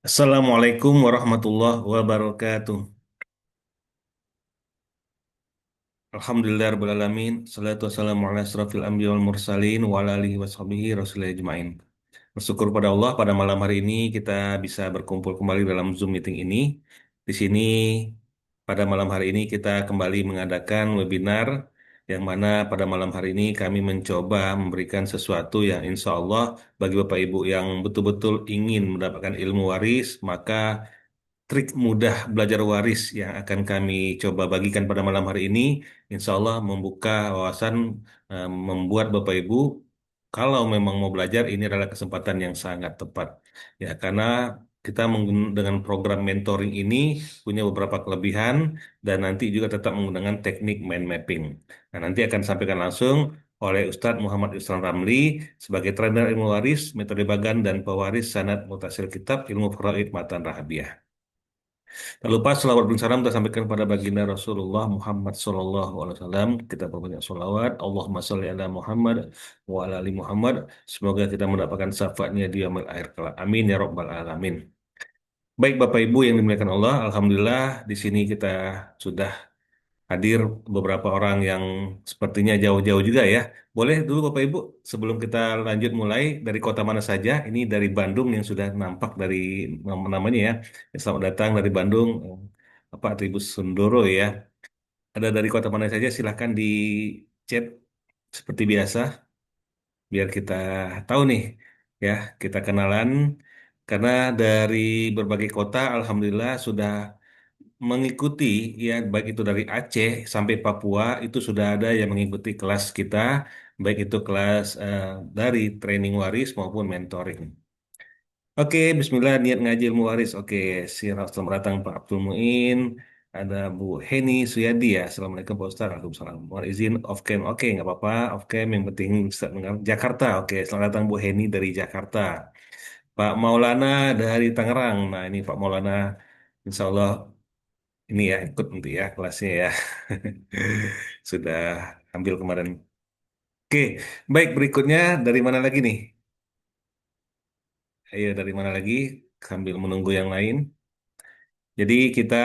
Assalamualaikum warahmatullahi wabarakatuh. Alhamdulillah rabbil alamin. Salatu wassalamu ala asrafil anbiya wal mursalin wa ala alihi washabihi rasulillah ajmain. Bersyukur pada Allah pada malam hari ini kita bisa berkumpul kembali dalam Zoom meeting ini. Di sini pada malam hari ini kita kembali mengadakan webinar yang mana pada malam hari ini kami mencoba memberikan sesuatu yang insya Allah bagi Bapak Ibu yang betul-betul ingin mendapatkan ilmu waris, maka trik mudah belajar waris yang akan kami coba bagikan pada malam hari ini, insya Allah membuka wawasan, membuat Bapak Ibu, kalau memang mau belajar, ini adalah kesempatan yang sangat tepat. Ya, karena kita dengan program mentoring ini punya beberapa kelebihan dan nanti juga tetap menggunakan teknik mind mapping. Nah, nanti akan sampaikan langsung oleh Ustadz Muhammad Isran Ramli sebagai trainer ilmu waris, metode bagan dan pewaris sanad mutasil kitab ilmu faraid matan rahabiah. Tak lupa selawat dan salam kita sampaikan kepada baginda Rasulullah Muhammad Sallallahu Alaihi Wasallam. Kita perbanyak salawat. Allahumma salli ala Muhammad wa ala ali Muhammad. Semoga kita mendapatkan syafaatnya di yaumil akhir kelak. Amin ya rabbal alamin. Baik Bapak Ibu yang dimuliakan Allah, Alhamdulillah di sini kita sudah hadir beberapa orang yang sepertinya jauh-jauh juga ya. Boleh dulu Bapak Ibu sebelum kita lanjut mulai dari kota mana saja? Ini dari Bandung yang sudah nampak dari namanya ya. Selamat datang dari Bandung, Pak Tribus Sundoro ya. Ada dari kota mana saja? Silahkan di chat seperti biasa biar kita tahu nih ya kita kenalan karena dari berbagai kota Alhamdulillah sudah mengikuti ya baik itu dari Aceh sampai Papua itu sudah ada yang mengikuti kelas kita baik itu kelas dari training waris maupun mentoring. Oke, Bismillah niat ngaji ilmu waris. Oke, selamat datang Pak Abdul Muin. Ada Bu Heni Suyadi ya. Assalamualaikum Pak Ustaz. Waalaikumsalam. Mohon izin off cam. Oke, nggak apa-apa. Off cam yang penting Ustaz dengar. Jakarta. Oke, selamat datang Bu Heni dari Jakarta. Pak Maulana dari Tangerang. Nah, ini Pak Maulana. Insya Allah ini ya ikut nanti ya kelasnya ya. Sudah ambil kemarin. Oke, baik berikutnya dari mana lagi nih? Ayo dari mana lagi? Sambil menunggu yang lain. Jadi kita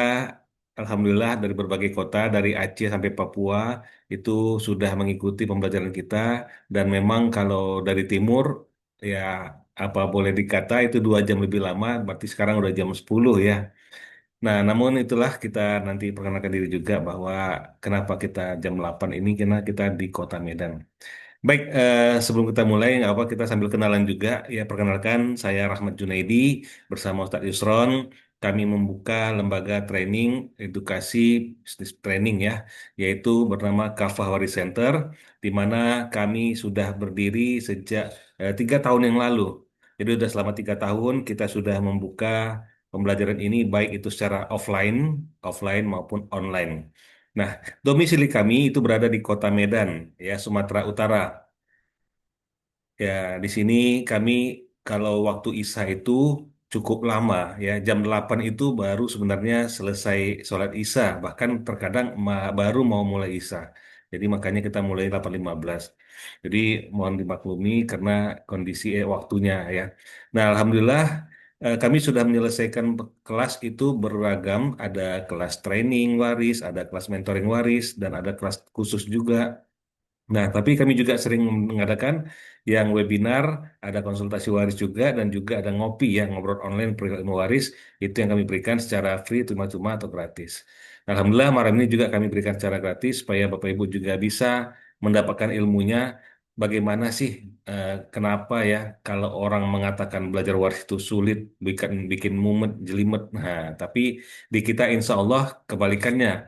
Alhamdulillah dari berbagai kota, dari Aceh sampai Papua itu sudah mengikuti pembelajaran kita dan memang kalau dari timur ya apa boleh dikata itu 2 jam lebih lama, berarti sekarang udah jam 10 ya. Nah, namun itulah kita nanti perkenalkan diri juga bahwa kenapa kita jam 8 ini karena kita di Kota Medan. Baik, sebelum kita mulai, nggak apa kita sambil kenalan juga. Ya, perkenalkan, saya Rahmat Junaidi bersama Ustadz Yusron. Kami membuka lembaga training, edukasi, bisnis training ya, yaitu bernama Kafah Waris Center, di mana kami sudah berdiri sejak 3 tahun yang lalu. Jadi sudah selama 3 tahun kita sudah membuka pembelajaran ini baik itu secara offline maupun online. Nah, domisili kami itu berada di Kota Medan, ya Sumatera Utara. Ya, di sini kami kalau waktu Isya itu cukup lama ya. Jam 8 itu baru sebenarnya selesai sholat Isya. Bahkan terkadang baru mau mulai Isya. Jadi makanya kita mulai 8.15. Jadi mohon dimaklumi karena kondisi waktunya ya. Nah, Alhamdulillah kami sudah menyelesaikan kelas itu beragam. Ada kelas training waris, ada kelas mentoring waris, dan ada kelas khusus juga. Nah, tapi kami juga sering mengadakan yang webinar, ada konsultasi waris juga, dan juga ada ngopi ya, ngobrol online perihal ilmu waris, itu yang kami berikan secara free, cuma-cuma atau gratis. Alhamdulillah, malam ini juga kami berikan secara gratis, supaya Bapak Ibu juga bisa mendapatkan ilmunya, bagaimana sih, kenapa ya, kalau orang mengatakan belajar waris itu sulit, bikin, bikin mumet, jelimet, nah, tapi di kita insya Allah kebalikannya.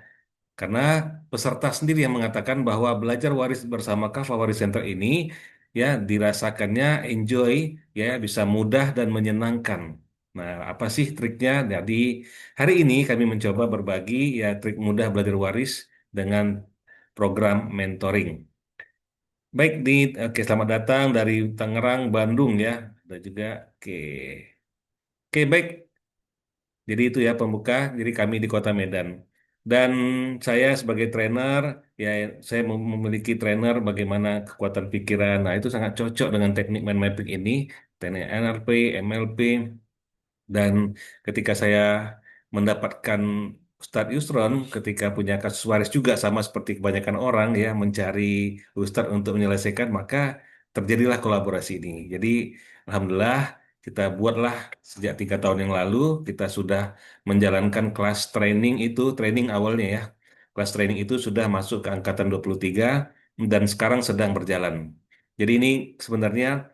Karena peserta sendiri yang mengatakan bahwa belajar waris bersama Kafah Waris Center ini ya dirasakannya enjoy, ya bisa mudah dan menyenangkan. Nah, apa sih triknya? Jadi hari ini kami mencoba berbagi ya trik mudah belajar waris dengan program mentoring. Baik oke selamat datang dari Tangerang, Bandung ya. Ada juga oke. Oke, baik. Jadi itu ya pembuka, jadi kami di Kota Medan. Dan saya sebagai trainer, ya saya memiliki trainer bagaimana kekuatan pikiran. Nah itu sangat cocok dengan teknik mind mapping ini, teknik NLP, MLP. Dan ketika saya mendapatkan Ustadz Yusron, ketika punya kasus waris juga sama seperti kebanyakan orang ya mencari Ustadz untuk menyelesaikan, maka terjadilah kolaborasi ini. Jadi Alhamdulillah kita buatlah sejak 3 tahun yang lalu kita sudah menjalankan kelas training itu, training awalnya ya. Kelas training itu sudah masuk ke angkatan 23 dan sekarang sedang berjalan. Jadi ini sebenarnya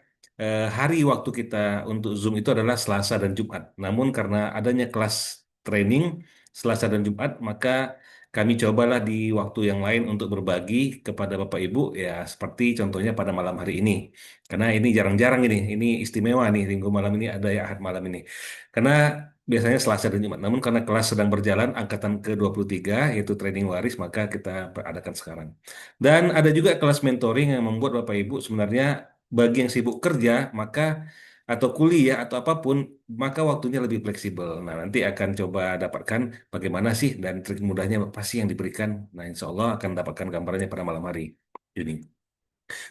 hari waktu kita untuk Zoom itu adalah Selasa dan Jumat. Namun karena adanya kelas training Selasa dan Jumat, maka kami cobalah di waktu yang lain untuk berbagi kepada Bapak Ibu, ya seperti contohnya pada malam hari ini. Karena ini jarang-jarang ini istimewa nih, Minggu malam ini ada ya Ahad malam ini. Karena biasanya Selasa dan Jumat. Namun karena kelas sedang berjalan angkatan ke-23 yaitu training waris, maka kita adakan sekarang. Dan ada juga kelas mentoring yang membuat Bapak Ibu sebenarnya bagi yang sibuk kerja, maka atau kuliah atau apapun, maka waktunya lebih fleksibel. Nah, nanti akan coba dapatkan bagaimana sih dan trik mudahnya apa sih yang diberikan. Nah, insya Allah akan dapatkan gambarannya pada malam hari ini.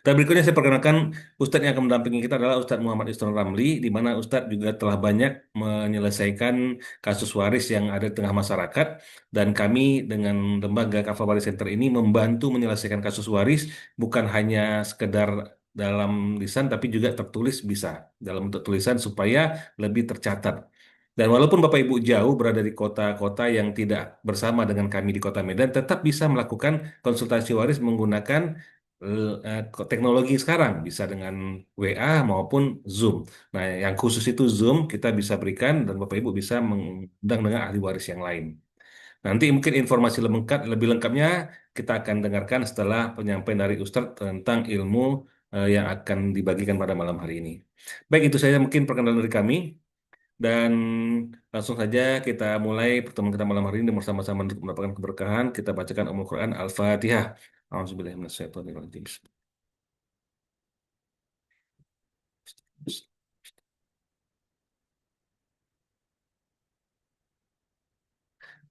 Dan berikutnya saya perkenalkan Ustadz yang akan mendampingi kita adalah Ustadz Muhammad Isron Ramli, di mana Ustadz juga telah banyak menyelesaikan kasus waris yang ada di tengah masyarakat, dan kami dengan lembaga Kafal Waris Center ini membantu menyelesaikan kasus waris bukan hanya sekedar dalam lisan, tapi juga tertulis bisa dalam bentuk tulisan supaya lebih tercatat. Dan walaupun Bapak Ibu jauh berada di kota-kota yang tidak bersama dengan kami di Kota Medan, tetap bisa melakukan konsultasi waris menggunakan teknologi sekarang bisa dengan WA maupun Zoom. Nah, yang khusus itu Zoom kita bisa berikan dan Bapak Ibu bisa mengundang dengan ahli waris yang lain. Nanti mungkin informasi lebih lengkapnya kita akan dengarkan setelah penyampaian dari Ustadz tentang ilmu yang akan dibagikan pada malam hari ini. Baik, itu saja mungkin perkenalan dari kami dan langsung saja kita mulai pertemuan kita malam hari ini bersama-sama untuk mendapatkan keberkahan. Kita bacakan Ummul Quran Al-Fatihah. A'udzubillahiminasyaitonirrajim.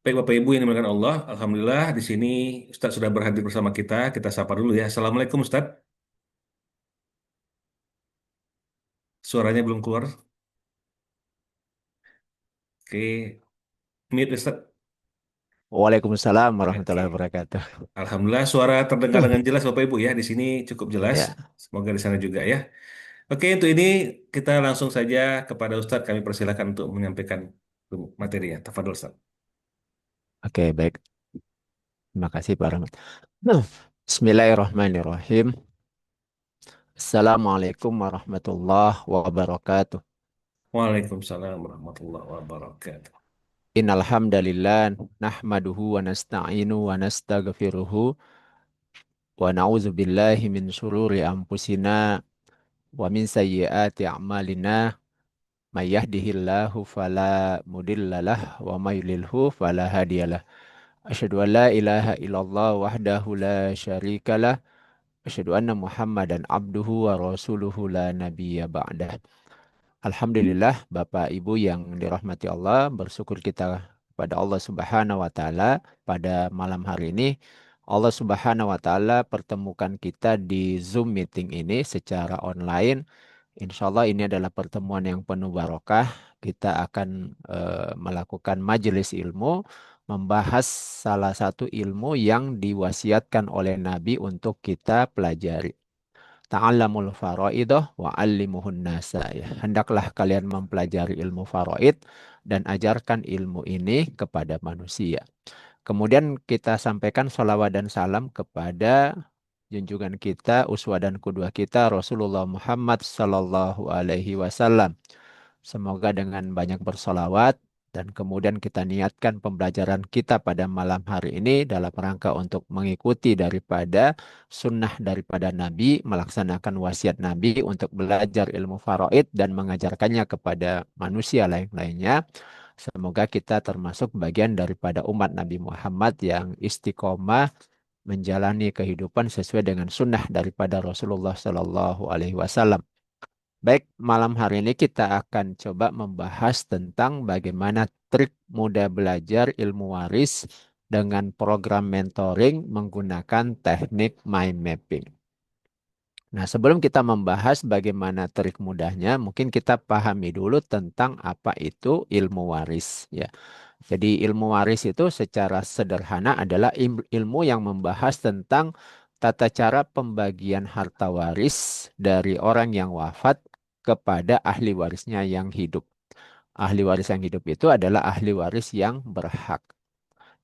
Baik Bapak Ibu yang dimuliakan Allah, Alhamdulillah di sini Ustadz sudah berhadir bersama kita. Kita sapa dulu ya. Assalamualaikum Ustadz. Suaranya belum keluar. Oke, mute Ustadz. Waalaikumsalam Oke. warahmatullahi wabarakatuh. Alhamdulillah suara terdengar dengan jelas Bapak Ibu ya. Di sini cukup jelas. Ya, Semoga di sana juga ya. Oke, untuk ini kita langsung saja kepada Ustadz. Kami persilakan untuk menyampaikan materinya. Tafadhol Ustadz. oke baik. Terima kasih Pak Rahmat. Bismillahirrahmanirrahim. Assalamualaikum warahmatullahi wabarakatuh. Waalaikumsalam warahmatullahi wabarakatuh. Innal hamdalillah nahmaduhu wa nasta'inu wa nastaghfiruhu wa na'udzu billahi min syururi anfusina wa min sayyiati a'malina. May yahdihillahu fala mudhillalah wa may yudlilhu fala hadiyalah. Asyhadu an la ilaha illallah wahdahu la syarikalah. Asyhadu anna Muhammadan abduhu wa rasuluhu la nabiyya ba'dah. Alhamdulillah Bapak Ibu yang dirahmati Allah, bersyukur kita kepada Allah Subhanahu wa taala pada malam hari ini. Allah Subhanahu wa taala pertemukan kita di Zoom meeting ini secara online. Insya Allah ini adalah pertemuan yang penuh barokah. Kita akan melakukan majelis ilmu, membahas salah satu ilmu yang diwasiatkan oleh Nabi untuk kita pelajari. Ta'allamul faraidah wa 'allimuhun nasa ya. Hendaklah kalian mempelajari ilmu faraid dan ajarkan ilmu ini kepada manusia. Kemudian kita sampaikan salawat dan salam kepada junjungan kita, uswah dan kudwah kita Rasulullah Muhammad sallallahu alaihi wasallam. Semoga dengan banyak bersolawat dan kemudian kita niatkan pembelajaran kita pada malam hari ini dalam rangka untuk mengikuti daripada sunnah daripada Nabi, melaksanakan wasiat Nabi untuk belajar ilmu faraid dan mengajarkannya kepada manusia lain-lainnya. Semoga kita termasuk bagian daripada umat Nabi Muhammad yang istiqomah menjalani kehidupan sesuai dengan sunnah daripada Rasulullah Sallallahu Alaihi Wasallam. Baik, malam hari ini kita akan coba membahas tentang bagaimana trik mudah belajar ilmu waris dengan program mentoring menggunakan teknik mind mapping. Nah, sebelum kita membahas bagaimana trik mudahnya, mungkin kita pahami dulu tentang apa itu ilmu waris, ya. Jadi ilmu waris itu secara sederhana adalah ilmu yang membahas tentang tata cara pembagian harta waris dari orang yang wafat kepada ahli warisnya yang hidup. Ahli waris yang hidup itu adalah ahli waris yang berhak.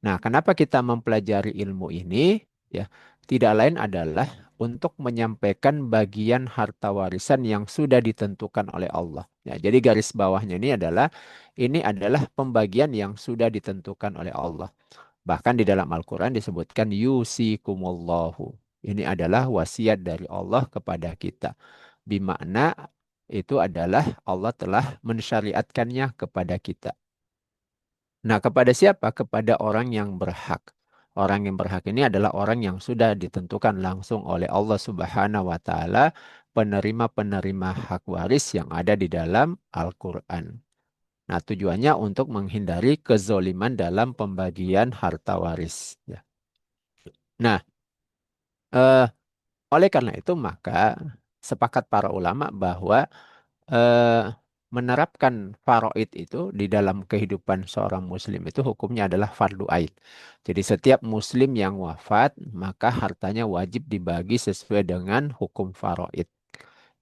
Nah, kenapa kita mempelajari ilmu ini? Ya, tidak lain adalah untuk menyampaikan bagian harta warisan yang sudah ditentukan oleh Allah. Ya, jadi garis bawahnya ini adalah pembagian yang sudah ditentukan oleh Allah. Bahkan di dalam Al-Quran disebutkan yusikumullahu. Ini adalah wasiat dari Allah kepada kita. Bimakna itu adalah Allah telah mensyariatkannya kepada kita. Nah, kepada siapa? Kepada orang yang berhak. Orang yang berhak ini adalah orang yang sudah ditentukan langsung oleh Allah Subhanahu wa taala, penerima-penerima hak waris yang ada di dalam Al-Qur'an. Nah, tujuannya untuk menghindari kezoliman dalam pembagian harta waris. Ya. Nah, eh, oleh karena itu maka sepakat para ulama bahwa eh, menerapkan faraid itu di dalam kehidupan seorang muslim itu hukumnya adalah fardu ain. Jadi setiap muslim yang wafat maka hartanya wajib dibagi sesuai dengan hukum faraid.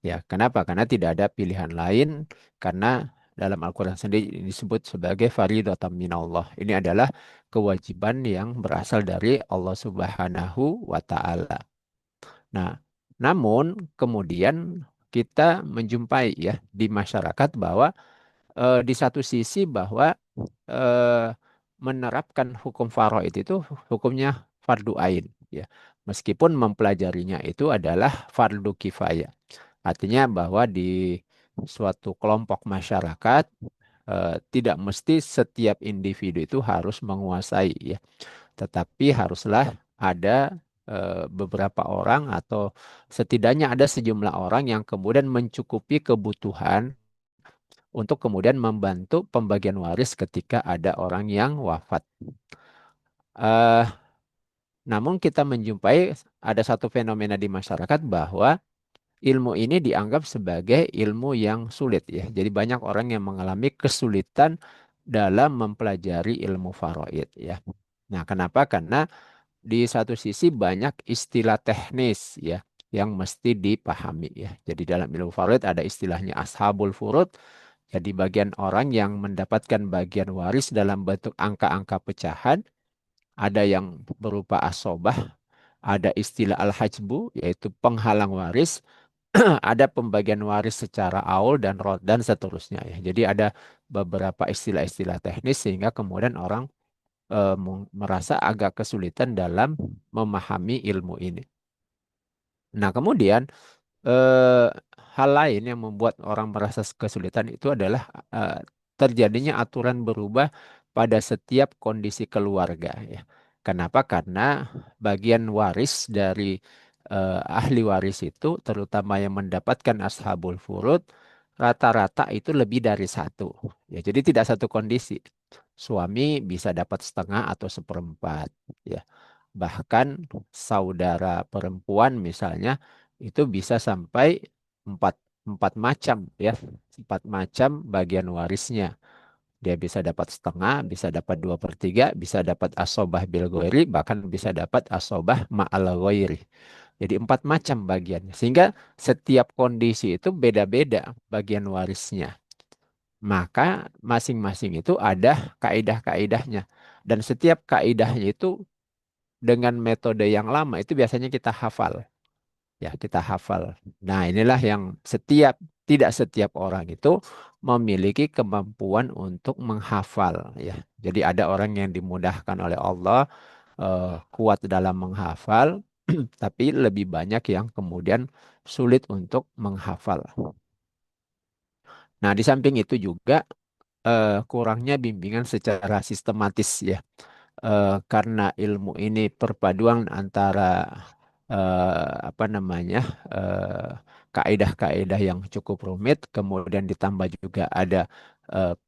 Ya, kenapa? Karena tidak ada pilihan lain karena dalam Al-Quran sendiri disebut sebagai fariidatan minallah. Ini adalah kewajiban yang berasal dari Allah Subhanahu wa taala. Nah, namun kemudian kita menjumpai ya di masyarakat bahwa di satu sisi bahwa eh, menerapkan hukum faraid itu hukumnya fardu ain ya. Meskipun mempelajarinya itu adalah fardu kifayah. Artinya bahwa di suatu kelompok masyarakat tidak mesti setiap individu itu harus menguasai ya, tetapi haruslah ada beberapa orang atau setidaknya ada sejumlah orang yang kemudian mencukupi kebutuhan untuk kemudian membantu pembagian waris ketika ada orang yang wafat. Eh, namun kita menjumpai ada satu fenomena di masyarakat bahwa ilmu ini dianggap sebagai ilmu yang sulit ya. Jadi banyak orang yang mengalami kesulitan dalam mempelajari ilmu faraid ya. Nah, kenapa? Karena di satu sisi banyak istilah teknis ya yang mesti dipahami ya. Jadi dalam ilmu faraid ada istilahnya ashabul furud. Jadi bagian orang yang mendapatkan bagian waris dalam bentuk angka-angka pecahan, ada yang berupa asobah, ada istilah al-hajbu yaitu penghalang waris, ada pembagian waris secara aul dan rod dan seterusnya ya. Jadi ada beberapa istilah-istilah teknis sehingga kemudian orang merasa agak kesulitan dalam memahami ilmu ini. Nah, kemudian eh, hal lain yang membuat orang merasa kesulitan itu adalah eh, terjadinya aturan berubah pada setiap kondisi keluarga ya. Kenapa? Karena bagian waris dari ahli waris itu, terutama yang mendapatkan ashabul furud, rata-rata itu lebih dari satu. Ya, jadi tidak satu kondisi. Suami bisa dapat setengah atau seperempat. Ya. Bahkan saudara perempuan misalnya itu bisa sampai empat, empat macam ya, empat macam bagian warisnya. Dia bisa dapat setengah, bisa dapat dua per tiga, bisa dapat asobah bil ghairi, bahkan bisa dapat asobah ma'al ghairi. Jadi empat macam bagiannya. Sehingga setiap kondisi itu beda-beda bagian warisnya. Maka masing-masing itu ada kaidah-kaidahnya. Dan setiap kaidahnya itu dengan metode yang lama itu biasanya kita hafal. Ya, kita hafal. Nah, inilah yang tidak setiap orang itu memiliki kemampuan untuk menghafal ya. Jadi ada orang yang dimudahkan oleh Allah kuat dalam menghafal, tapi lebih banyak yang kemudian sulit untuk menghafal. Nah, di samping itu juga kurangnya bimbingan secara sistematis ya. Karena ilmu ini perpaduan antara apa namanya eh, kaidah-kaidah yang cukup rumit, kemudian ditambah juga ada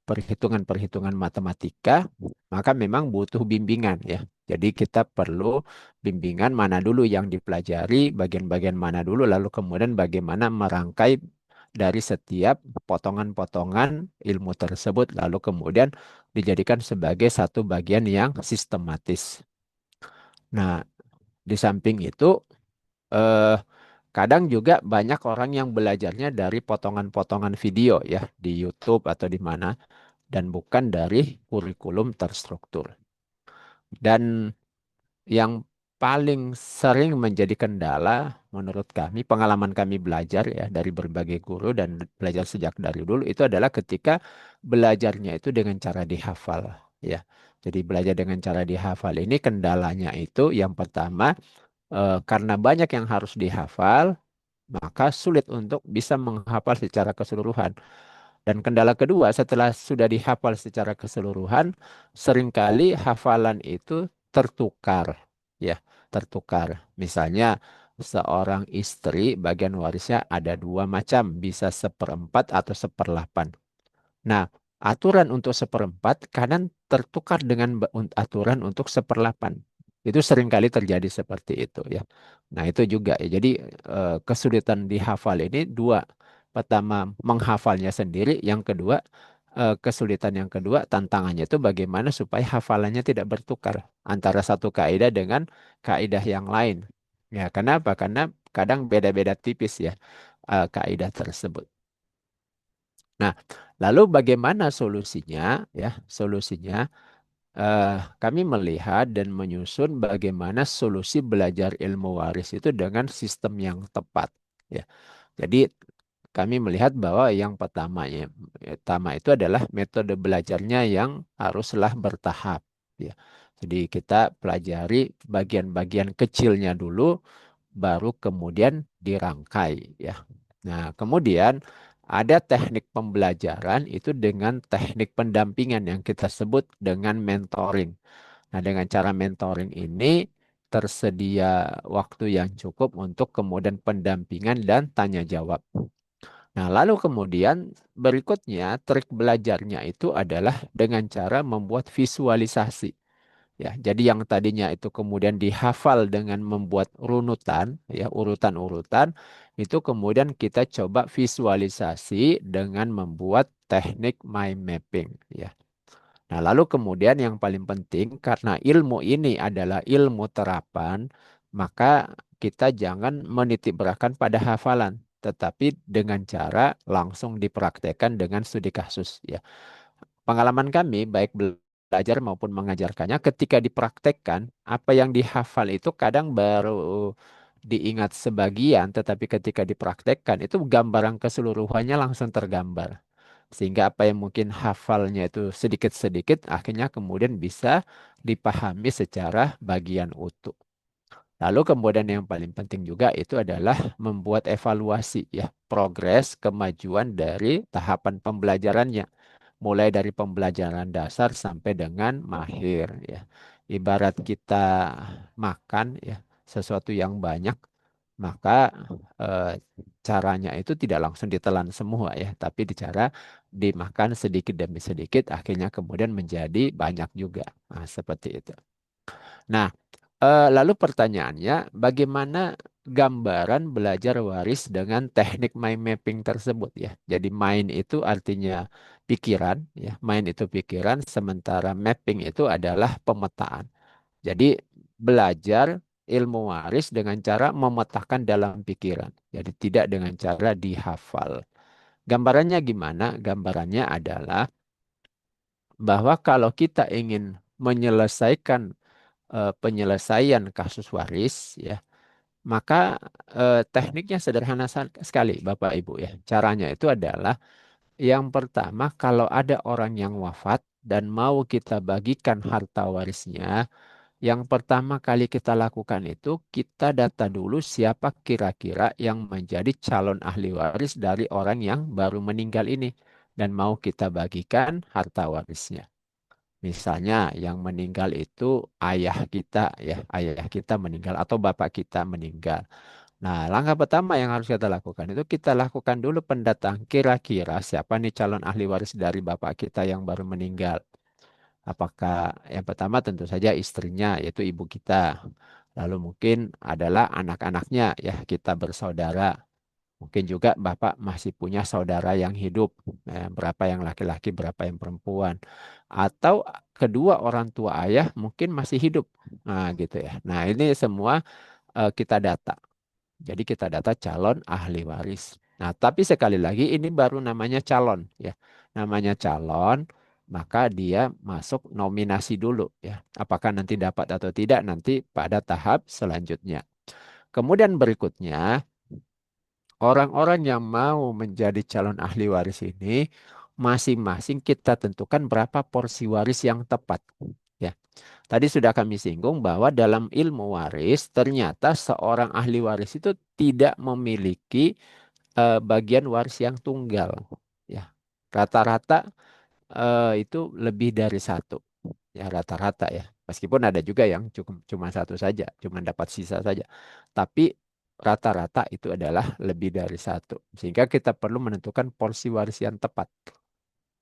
perhitungan-perhitungan matematika, maka memang butuh bimbingan ya. Jadi kita perlu bimbingan mana dulu yang dipelajari, bagian-bagian mana dulu, lalu kemudian bagaimana merangkai dari setiap potongan-potongan ilmu tersebut, lalu kemudian dijadikan sebagai satu bagian yang sistematis. Nah, di samping itu, eh, kadang juga banyak orang yang belajarnya dari potongan-potongan video ya di YouTube atau di mana dan bukan dari kurikulum terstruktur. Dan yang paling sering menjadi kendala menurut kami, pengalaman kami belajar ya dari berbagai guru dan belajar sejak dari dulu itu adalah ketika belajarnya itu dengan cara dihafal ya. Jadi belajar dengan cara dihafal ini kendalanya itu yang pertama, karena banyak yang harus dihafal, maka sulit untuk bisa menghafal secara keseluruhan. Dan kendala kedua, setelah sudah dihafal secara keseluruhan, seringkali hafalan itu tertukar, ya, tertukar. Misalnya, seorang istri bagian warisnya ada dua macam, bisa seperempat atau seperlapan. Nah, aturan untuk seperempat kadang tertukar dengan aturan untuk seperlapan. Itu seringkali terjadi seperti itu ya. Nah, itu juga ya. Jadi kesulitan dihafal ini dua. Pertama, menghafalnya sendiri. Yang kedua, kesulitan yang kedua, tantangannya itu bagaimana supaya hafalannya tidak bertukar antara satu kaidah dengan kaidah yang lain. Ya, kenapa? Karena kadang beda-beda tipis ya kaidah tersebut. Nah, lalu bagaimana solusinya? Ya, solusinya eh, kami melihat dan menyusun bagaimana solusi belajar ilmu waris itu dengan sistem yang tepat. Ya, jadi kami melihat bahwa yang pertama itu adalah metode belajarnya yang haruslah bertahap. Ya, jadi kita pelajari bagian-bagian kecilnya dulu, baru kemudian dirangkai. Ya, nah kemudian ada teknik pembelajaran itu dengan teknik pendampingan yang kita sebut dengan mentoring. Nah, dengan cara mentoring ini tersedia waktu yang cukup untuk kemudian pendampingan dan tanya jawab. Nah, lalu kemudian berikutnya trik belajarnya itu adalah dengan cara membuat visualisasi. Ya, jadi yang tadinya itu kemudian dihafal dengan membuat runutan, ya, urutan-urutan, itu kemudian kita coba visualisasi dengan membuat teknik mind mapping, ya. Nah, lalu kemudian yang paling penting karena ilmu ini adalah ilmu terapan, maka kita jangan menitikberatkan pada hafalan, tetapi dengan cara langsung dipraktekkan dengan studi kasus, ya. Pengalaman kami, baik belajar maupun mengajarkannya, ketika dipraktekkan, apa yang dihafal itu kadang baru diingat sebagian, tetapi ketika dipraktekkan, itu gambaran keseluruhannya langsung tergambar. Sehingga apa yang mungkin hafalnya itu sedikit-sedikit, akhirnya kemudian bisa dipahami secara bagian utuh. Lalu kemudian yang paling penting juga itu adalah membuat evaluasi ya, progres kemajuan dari tahapan pembelajarannya mulai dari pembelajaran dasar sampai dengan mahir ya. Ibarat kita makan ya sesuatu yang banyak, maka eh, caranya itu tidak langsung ditelan semua ya, tapi dicara dimakan sedikit demi sedikit, akhirnya kemudian menjadi banyak juga. Nah, seperti itu. Nah, lalu pertanyaannya, bagaimana gambaran belajar waris dengan teknik mind mapping tersebut ya? Jadi mind itu artinya pikiran, ya. Mind itu pikiran, sementara mapping itu adalah pemetaan. Jadi belajar ilmu waris dengan cara memetakan dalam pikiran. Jadi tidak dengan cara dihafal. Gambarannya gimana? Gambarannya adalah bahwa kalau kita ingin menyelesaikan penyelesaian kasus waris, ya, maka tekniknya sederhana sekali, Bapak Ibu ya. Caranya itu adalah yang pertama, kalau ada orang yang wafat dan mau kita bagikan harta warisnya, yang pertama kali kita lakukan itu kita data dulu siapa kira-kira yang menjadi calon ahli waris dari orang yang baru meninggal ini dan mau kita bagikan harta warisnya. Misalnya yang meninggal itu ayah kita ya, ayah kita meninggal atau bapak kita meninggal. Nah, langkah pertama yang harus kita lakukan itu kita lakukan dulu pendataan kira-kira siapa nih calon ahli waris dari bapak kita yang baru meninggal. Apakah yang pertama tentu saja istrinya yaitu ibu kita. Lalu mungkin adalah anak-anaknya ya kita bersaudara. Mungkin juga bapak masih punya saudara yang hidup. Berapa yang laki-laki, berapa yang perempuan. Atau kedua orang tua ayah mungkin masih hidup. Nah, gitu ya. Nah, ini semua kita data. Jadi kita data calon ahli waris. Nah, tapi sekali lagi ini baru namanya calon ya. Namanya calon, maka dia masuk nominasi dulu ya. Apakah nanti dapat atau tidak nanti pada tahap selanjutnya. Kemudian berikutnya, orang-orang yang mau menjadi calon ahli waris ini masing-masing kita tentukan berapa porsi waris yang tepat. Ya, tadi sudah kami singgung bahwa dalam ilmu waris ternyata seorang ahli waris itu tidak memiliki bagian waris yang tunggal. Ya, rata-rata itu lebih dari satu. Ya, rata-rata ya. Meskipun ada juga yang cukup cuma satu saja, cuma dapat sisa saja. Tapi rata-rata itu adalah lebih dari satu. Sehingga kita perlu menentukan porsi waris yang tepat.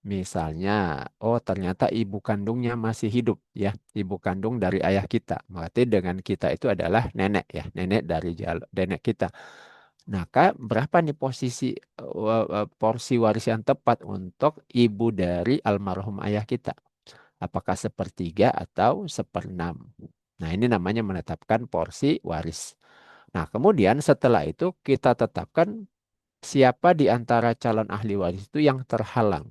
Misalnya, oh ternyata ibu kandungnya masih hidup ya, ibu kandung dari ayah kita. Berarti dengan kita itu adalah nenek ya, nenek dari nenek kita. Nah, Kak, berapa nih posisi porsi waris yang tepat untuk ibu dari almarhum ayah kita? Apakah sepertiga atau seperenam? Nah, ini namanya menetapkan porsi waris. Nah, kemudian setelah itu kita tetapkan siapa di antara calon ahli waris itu yang terhalang.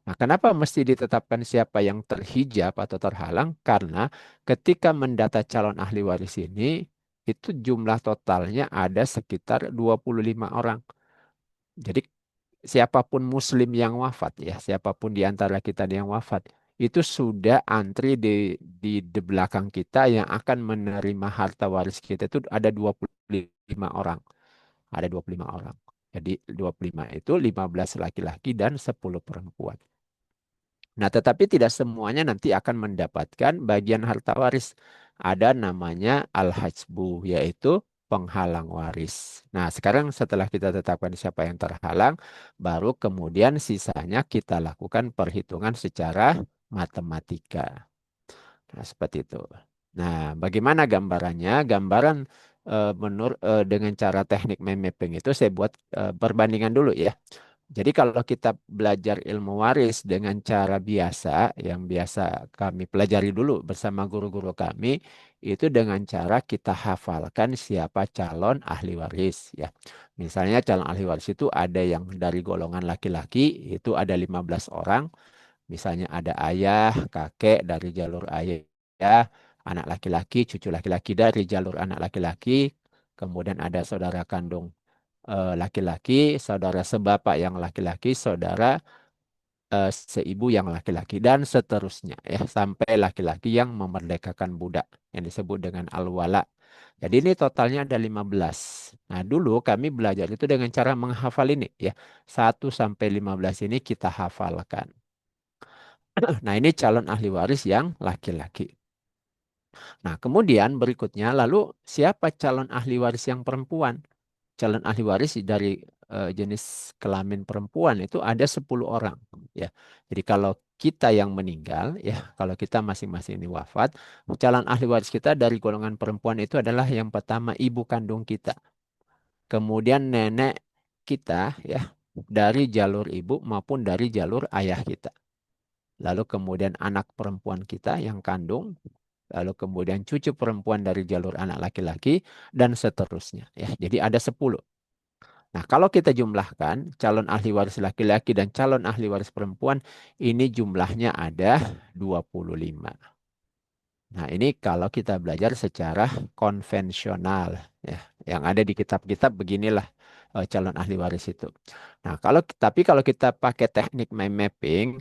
Nah, kenapa mesti ditetapkan siapa yang terhijab atau terhalang? Karena ketika mendata calon ahli waris ini, itu jumlah totalnya ada sekitar 25 orang. Jadi siapapun muslim yang wafat ya, siapapun di antara kita yang wafat, itu sudah antri di belakang kita yang akan menerima harta waris kita itu ada 25 orang. Ada 25 orang. Jadi 25 itu 15 laki-laki dan 10 perempuan. Nah, tetapi tidak semuanya nanti akan mendapatkan bagian harta waris. Ada namanya al-hajbu, yaitu penghalang waris. Nah, sekarang setelah kita tetapkan siapa yang terhalang, baru kemudian sisanya kita lakukan perhitungan secara matematika. Nah, seperti itu. Nah, bagaimana gambarannya? Gambaran dengan cara teknik mind mapping itu saya buat perbandingan dulu ya. Jadi kalau kita belajar ilmu waris dengan cara biasa, yang biasa kami pelajari dulu bersama guru-guru kami, itu dengan cara kita hafalkan siapa calon ahli waris ya. Misalnya calon ahli waris itu ada yang dari golongan laki-laki, itu ada 15 orang. Misalnya ada ayah, kakek dari jalur ayah, anak laki-laki, cucu laki-laki dari jalur anak laki-laki, kemudian ada saudara kandung laki-laki, saudara sebapak yang laki-laki, saudara seibu yang laki-laki, dan seterusnya ya sampai laki-laki yang memerdekakan budak yang disebut dengan al-wala. Jadi ini totalnya ada 15. Nah, dulu kami belajar itu dengan cara menghafal ini ya. 1 sampai 15 ini kita hafalkan. Nah, ini calon ahli waris yang laki-laki. Nah, kemudian berikutnya lalu siapa calon ahli waris yang perempuan? Calon ahli waris dari jenis kelamin perempuan itu ada 10 orang ya. Jadi kalau kita yang meninggal ya, kalau kita masing-masing ini wafat, calon ahli waris kita dari golongan perempuan itu adalah yang pertama ibu kandung kita. Kemudian nenek kita ya dari jalur ibu maupun dari jalur ayah kita. Lalu kemudian anak perempuan kita yang kandung, lalu kemudian cucu perempuan dari jalur anak laki-laki dan seterusnya ya. Jadi ada 10. Nah, kalau kita jumlahkan calon ahli waris laki-laki dan calon ahli waris perempuan, ini jumlahnya ada 25. Nah, ini kalau kita belajar secara konvensional ya. Yang ada di kitab-kitab beginilah calon ahli waris itu. Nah, tapi kalau kita pakai teknik mind mapping,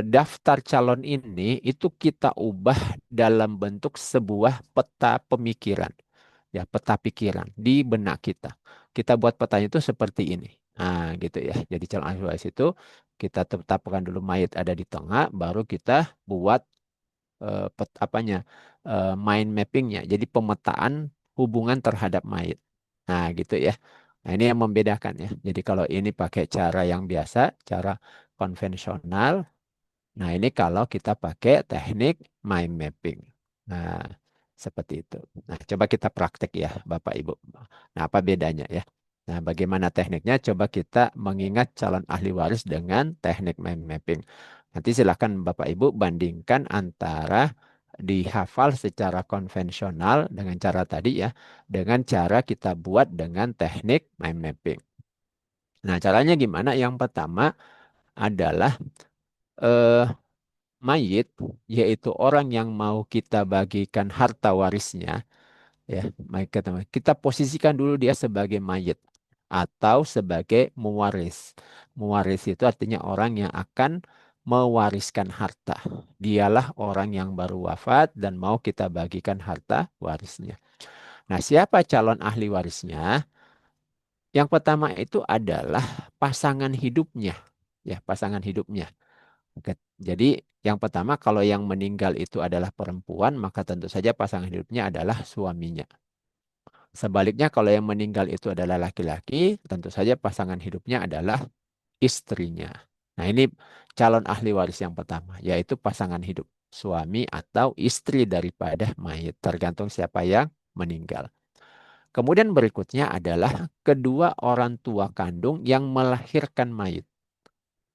daftar calon ini itu kita ubah dalam bentuk sebuah peta pemikiran ya, peta pikiran di benak kita. Kita buat petanya itu seperti ini. Nah, gitu ya. Jadi calon ahli waris itu kita tetapkan dulu mayat ada di tengah, baru kita buat apanya mind mappingnya. Jadi pemetaan hubungan terhadap mayit. Nah, gitu ya. Nah, ini yang membedakan ya. Jadi kalau ini pakai cara yang biasa, cara konvensional. Nah, ini kalau kita pakai teknik mind mapping. Nah, seperti itu. Nah, coba kita praktek ya, Bapak Ibu. Nah, apa bedanya ya? Nah, bagaimana tekniknya? Coba kita mengingat calon ahli waris dengan teknik mind mapping. Nanti silakan Bapak Ibu bandingkan antara dihafal secara konvensional dengan cara tadi ya, dengan cara kita buat dengan teknik mind mapping. Nah, caranya gimana? Yang pertama adalah eh, mayit, yaitu orang yang mau kita bagikan harta warisnya, ya, kita posisikan dulu dia sebagai mayit atau sebagai mewaris. Mewaris itu artinya orang yang akan mewariskan harta. Dialah orang yang baru wafat dan mau kita bagikan harta warisnya. Nah, siapa calon ahli warisnya? Yang pertama itu adalah pasangan hidupnya, ya, pasangan hidupnya. Oke, jadi yang pertama kalau yang meninggal itu adalah perempuan, maka tentu saja pasangan hidupnya adalah suaminya. Sebaliknya kalau yang meninggal itu adalah laki-laki, tentu saja pasangan hidupnya adalah istrinya. Nah, ini calon ahli waris yang pertama, yaitu pasangan hidup, suami atau istri daripada mayit, tergantung siapa yang meninggal. Kemudian berikutnya adalah kedua orang tua kandung yang melahirkan mayit.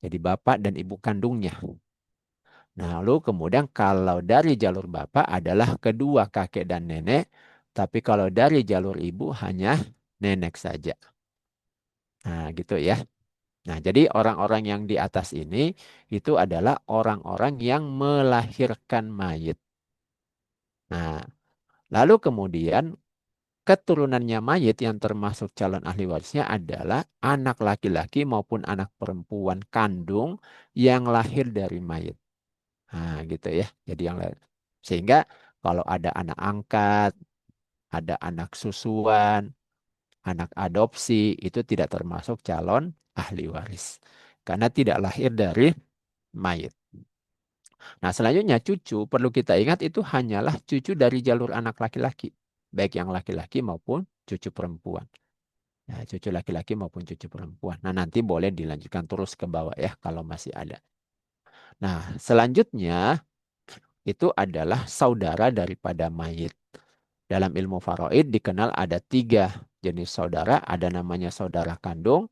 Jadi bapak dan ibu kandungnya. Nah, lalu kemudian kalau dari jalur bapak adalah kedua kakek dan nenek, tapi kalau dari jalur ibu hanya nenek saja. Nah, gitu ya. Nah, jadi orang-orang yang di atas ini itu adalah orang-orang yang melahirkan mayit. Nah, lalu kemudian keturunannya mayit yang termasuk calon ahli warisnya adalah anak laki-laki maupun anak perempuan kandung yang lahir dari mayit. Nah, gitu ya. Jadi yang lain. Sehingga kalau ada anak angkat, ada anak susuan, anak adopsi, itu tidak termasuk calon ahli waris. Karena tidak lahir dari mayit. Nah, selanjutnya cucu perlu kita ingat itu hanyalah cucu dari jalur anak laki-laki. Baik yang laki-laki maupun cucu perempuan. Ya, cucu laki-laki maupun cucu perempuan. Nah, nanti boleh dilanjutkan terus ke bawah ya kalau masih ada. Nah, selanjutnya itu adalah saudara daripada mayit. Dalam ilmu faraid dikenal ada tiga jenis saudara. Ada namanya saudara kandung,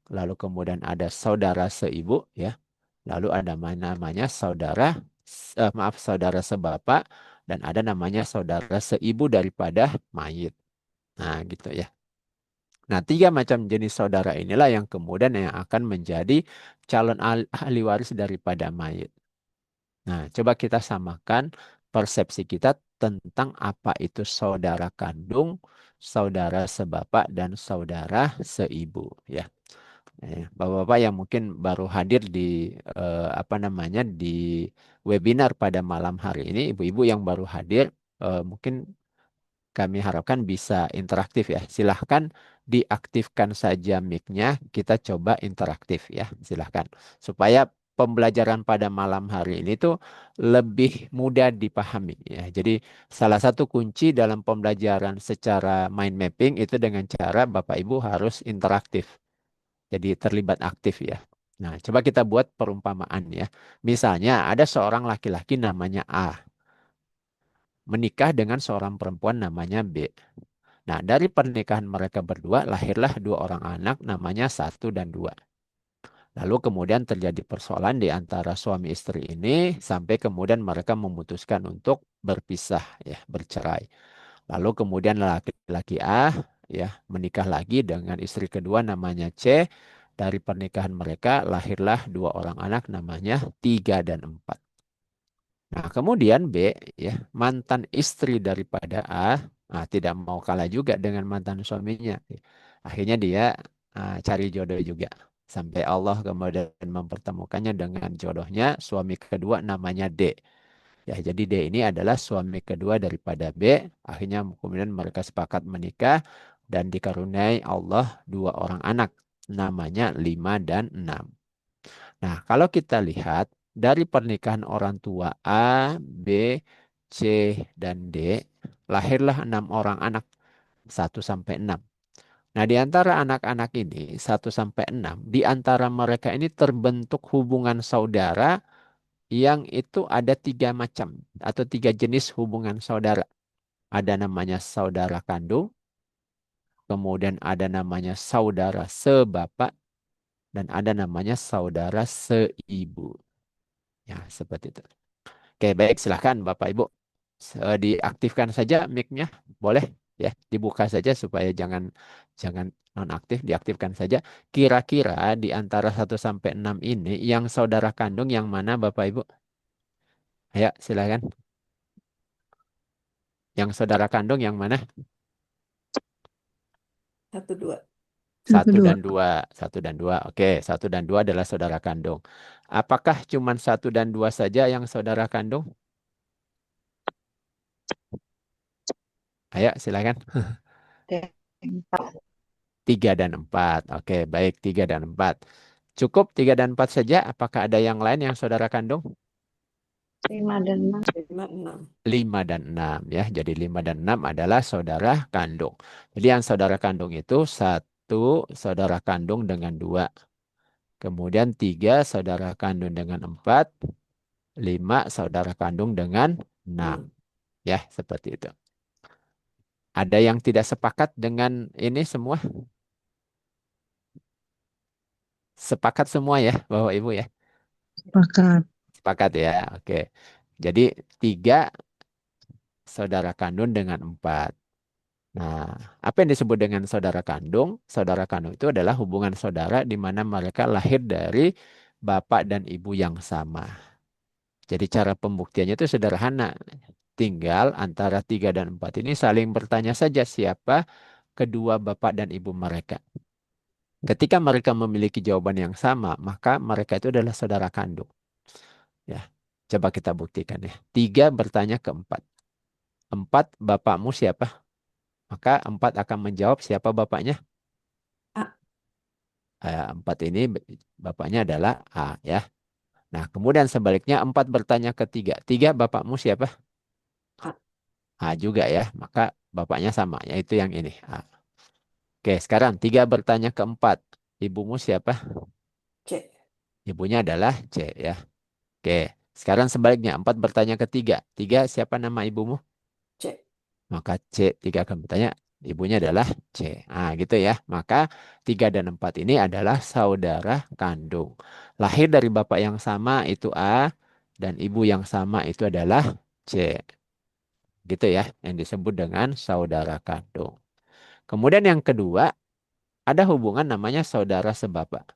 lalu kemudian ada saudara seibu, ya. Lalu ada namanya saudara sebapak, dan ada namanya saudara seibu daripada mayit. Nah, gitu ya. Nah, tiga macam jenis saudara inilah yang kemudian yang akan menjadi calon ahli waris daripada mayit. Nah, coba kita samakan persepsi kita tentang apa itu saudara kandung, saudara sebapak, dan saudara seibu. Ya, Bapak-bapak yang mungkin baru hadir di apa namanya di webinar pada malam hari ini, ibu-ibu yang baru hadir, mungkin kami harapkan bisa interaktif ya. Silahkan diaktifkan saja mic-nya, kita coba interaktif ya. Silahkan. Supaya pembelajaran pada malam hari ini tuh lebih mudah dipahami ya. Jadi salah satu kunci dalam pembelajaran secara mind mapping itu dengan cara Bapak Ibu harus interaktif. Jadi terlibat aktif ya. Nah, coba kita buat perumpamaan ya. Misalnya ada seorang laki-laki namanya A menikah dengan seorang perempuan namanya B. Nah, dari pernikahan mereka berdua lahirlah dua orang anak namanya satu dan dua. Lalu kemudian terjadi persoalan di antara suami istri ini sampai kemudian mereka memutuskan untuk berpisah ya, bercerai. Lalu kemudian laki-laki A ya menikah lagi dengan istri kedua namanya C. Dari pernikahan mereka lahirlah dua orang anak namanya tiga dan empat. Nah, kemudian B, ya, mantan istri daripada A, tidak mau kalah juga dengan mantan suaminya. Akhirnya dia cari jodoh juga. Sampai Allah kemudian mempertemukannya dengan jodohnya, suami kedua namanya D. Ya, jadi D ini adalah suami kedua daripada B. Akhirnya kemudian mereka sepakat menikah dan dikaruniai Allah dua orang anak, namanya 5 dan 6. Nah, kalau kita lihat dari pernikahan orang tua A, B, C, dan D, lahirlah 6 orang anak. 1 sampai 6. Nah, di antara anak-anak ini 1 sampai 6, di antara mereka ini terbentuk hubungan saudara yang itu ada 3 macam atau 3 jenis hubungan saudara. Ada namanya saudara kandung, kemudian ada namanya saudara sebapak, dan ada namanya saudara seibu. Ya, seperti itu. Oke, baik, silahkan Bapak Ibu. Diaktifkan saja mic-nya, boleh ya, dibuka saja supaya jangan jangan nonaktif, diaktifkan saja. Kira-kira di antara 1 sampai 6 ini yang saudara kandung yang mana Bapak Ibu? Ayo, silahkan. Yang saudara kandung yang mana? Satu dua. Satu Satu dua. dan dua, satu dan dua. Oke, 1 dan 2 adalah saudara kandung. Apakah cuma 1 dan 2 saja yang saudara kandung? Ayo, silakan. Empat. 3 dan 4. Oke, baik, 3 dan 4. Cukup 3 dan 4 saja. Apakah ada yang lain yang saudara kandung? 5 dan 6. 5, 6. 5 dan 6 ya. Jadi 5 dan 6 adalah saudara kandung. Jadi yang saudara kandung itu satu saudara kandung dengan 2. Kemudian 3 saudara kandung dengan 4. 5 saudara kandung dengan 6. 6. Ya, seperti itu. Ada yang tidak sepakat dengan ini semua? Sepakat semua ya, Bapak Ibu ya? Sepakat. Sepakat ya, oke. Jadi 3 saudara kandung dengan 4. Nah, apa yang disebut dengan saudara kandung? Saudara kandung itu adalah hubungan saudara di mana mereka lahir dari bapak dan ibu yang sama. Jadi cara pembuktiannya itu sederhana. Tinggal antara 3 dan 4 ini saling bertanya saja siapa kedua bapak dan ibu mereka. Ketika mereka memiliki jawaban yang sama, maka mereka itu adalah saudara kandung. Ya, coba kita buktikan ya. 3 bertanya ke 4. 4, bapakmu siapa? Maka 4 akan menjawab siapa bapaknya? A. 4 ini bapaknya adalah A ya. Nah, kemudian sebaliknya 4 bertanya ke 3. 3, bapakmu siapa? A. A juga ya. Maka bapaknya sama, yaitu yang ini. A. Oke, sekarang 3 bertanya ke 4. Ibumu siapa? C. Ibunya adalah C ya. Oke, sekarang sebaliknya 4 bertanya ke 3. 3, siapa nama ibumu? C. Maka C, 3 akan bertanya, ibunya adalah C. Nah, gitu ya. Maka 3 dan 4 ini adalah saudara kandung. Lahir dari bapak yang sama itu A, dan ibu yang sama itu adalah C. Gitu ya, yang disebut dengan saudara kandung. Kemudian yang kedua, ada hubungan namanya saudara sebapak.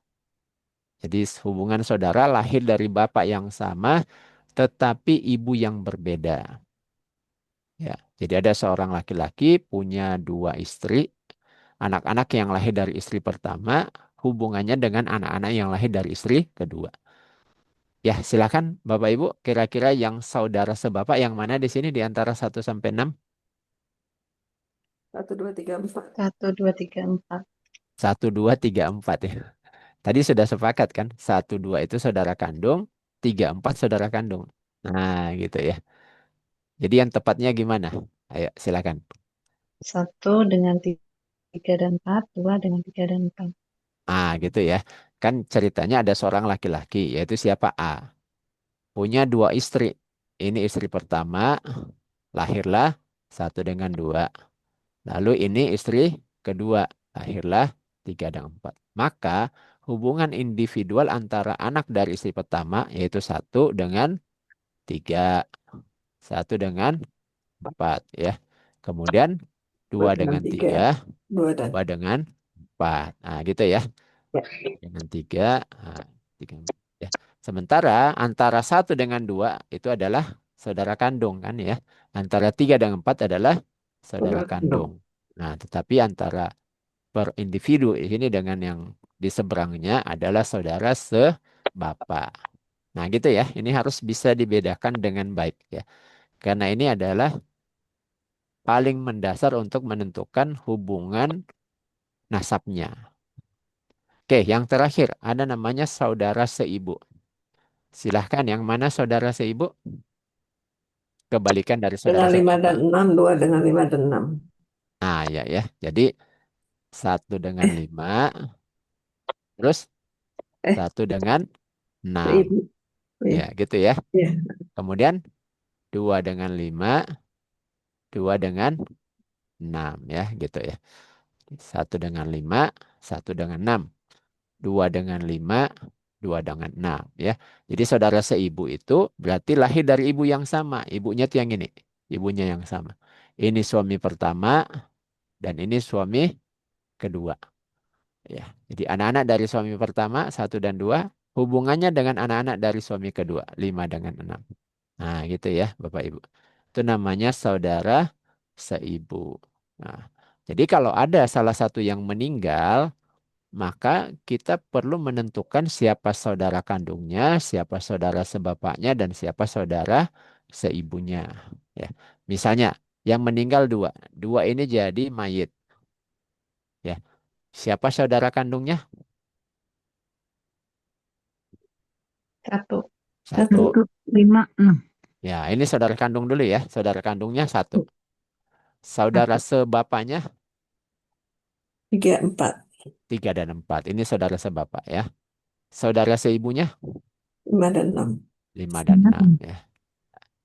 Jadi hubungan saudara lahir dari bapak yang sama, tetapi ibu yang berbeda. Ya, jadi ada seorang laki-laki punya 2 istri. Anak-anak yang lahir dari istri pertama hubungannya dengan anak-anak yang lahir dari istri kedua. Ya, silakan Bapak Ibu, kira-kira yang saudara sebapak yang mana di sini di antara 1 sampai 6? 1, 2, 3, 4. 1, 2, 3, 4. 1, 2, 3, 4 ya. Tadi sudah sepakat kan? 1, 2 itu saudara kandung, 3, 4 saudara kandung. Nah, gitu ya. Jadi yang tepatnya gimana? Ayo, silakan. 1 dengan 3 dan 4. 2 dengan 3 dan 4. Ah, gitu ya. Kan ceritanya ada seorang laki-laki, yaitu siapa? A. Punya 2 istri. Ini istri pertama, lahirlah 1 dengan 2. Lalu ini istri kedua, lahirlah 3 dan 4. Maka hubungan individual antara anak dari istri pertama, yaitu 1 dengan 3, 1 dengan 4 ya. Kemudian 2 dua dengan dengan 3. tiga, 2 dan. 2 dengan 4. Nah, gitu ya. Ya. Dengan 3, nah, 3, ya. Sementara antara 1 dengan 2 itu adalah saudara kandung kan ya. Antara 3 dan 4 adalah saudara Saudara kandung. kandung. Nah, tetapi antara per individu ini dengan yang di seberangnya adalah saudara sebapak. Nah, gitu ya. Ini harus bisa dibedakan dengan baik ya. Karena ini adalah paling mendasar untuk menentukan hubungan nasabnya. Oke, yang terakhir ada namanya saudara seibu. Silahkan, yang mana saudara seibu? Kebalikan dari saudara Dengan 5 dan sebapak. 6. 2 dengan 5 dan 6. Nah, ya ya. Jadi 1 dengan 5, terus Eh, 1 dengan 6. Ibu. Ya, Ya, gitu ya. ya. Kemudian 2 dengan 5, 2 dengan 6 ya, gitu ya. 1 dengan 5, 1 dengan 6. 2 dengan 5, 2 dengan 6 ya. Jadi saudara seibu itu berarti lahir dari ibu yang sama. Ibunya itu yang ini. Ibunya yang sama. Ini suami pertama dan ini suami kedua. Ya. Jadi anak-anak dari suami pertama 1 dan 2 hubungannya dengan anak-anak dari suami kedua 5 dengan 6. Nah, gitu ya, Bapak Ibu. Itu namanya saudara seibu. Nah, jadi kalau ada salah satu yang meninggal, maka kita perlu menentukan siapa saudara kandungnya, siapa saudara sebapaknya, dan siapa saudara seibunya. Ya. Misalnya, yang meninggal dua. Dua ini jadi mayit. Ya. Siapa saudara kandungnya? Satu. Satu. Satu. 5, 6. Ya, ini saudara kandung dulu ya. Saudara kandungnya satu. Saudara Satu. sebapaknya 3, 4. 3 dan 4. Ini saudara sebapak ya. Saudara seibunya 5 dan 6. 5 dan 6 9. ya.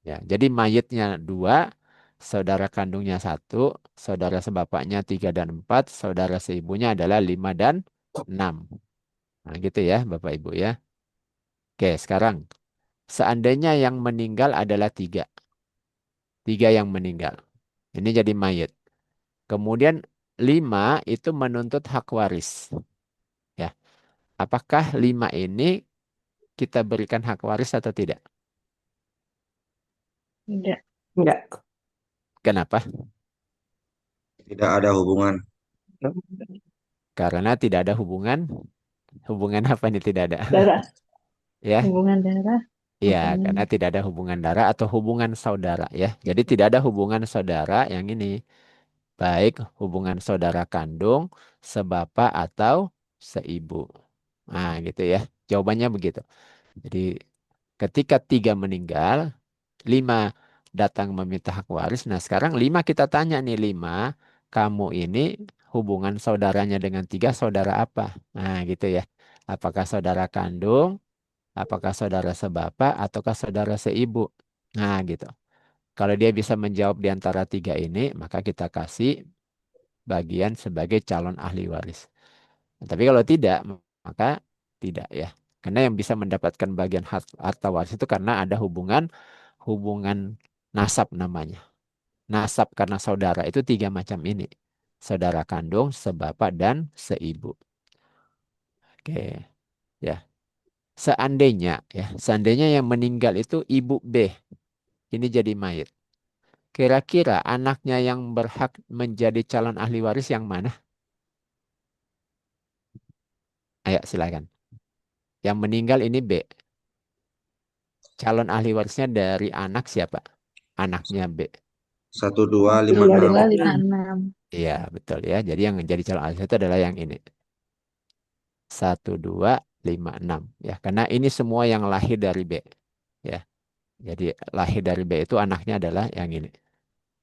Ya, jadi mayitnya dua, saudara kandungnya satu, saudara sebapaknya 3 dan 4, saudara seibunya adalah 5 dan 6. Nah, gitu ya, Bapak Ibu ya. Oke, sekarang seandainya yang meninggal adalah tiga, tiga yang meninggal. Ini jadi mayit. Kemudian 5 itu menuntut hak waris. Ya, apakah 5 ini kita berikan hak waris atau tidak? Tidak. Enggak. Kenapa? Tidak ada hubungan. Karena tidak ada hubungan. Hubungan apa ini tidak ada? Darah. Ya. Hubungan darah. Ya, Hubungan. karena tidak ada hubungan darah atau hubungan saudara ya. Jadi tidak ada hubungan saudara yang ini, baik hubungan saudara kandung, sebapak atau seibu. Nah, gitu ya. Jawabannya begitu. Jadi ketika 3 meninggal, 5 datang meminta hak waris. Nah, sekarang 5 kita tanya nih 5, kamu ini hubungan saudaranya dengan 3 saudara apa? Nah, gitu ya. Apakah saudara kandung? Apakah saudara sebapak ataukah saudara seibu? Nah, gitu. Kalau dia bisa menjawab di antara tiga ini, maka kita kasih bagian sebagai calon ahli waris. Tapi kalau tidak, maka tidak ya. Karena yang bisa mendapatkan bagian harta waris itu karena ada hubungan nasab namanya. Nasab karena saudara itu tiga macam ini. Saudara kandung, sebapak, dan seibu. Oke, ya. Seandainya yang meninggal itu ibu B, ini jadi mayit. Kira-kira anaknya yang berhak menjadi calon ahli waris yang mana? Ayo silakan. Yang meninggal ini B. Calon ahli warisnya dari anak siapa? Anaknya B. 1256. 2, 5, 6. 2, 5, 6. Iya, betul ya. Jadi yang menjadi calon ahli waris itu adalah yang ini. 1256. Ya, karena ini semua yang lahir dari B. Ya. Jadi lahir dari B itu anaknya adalah yang ini.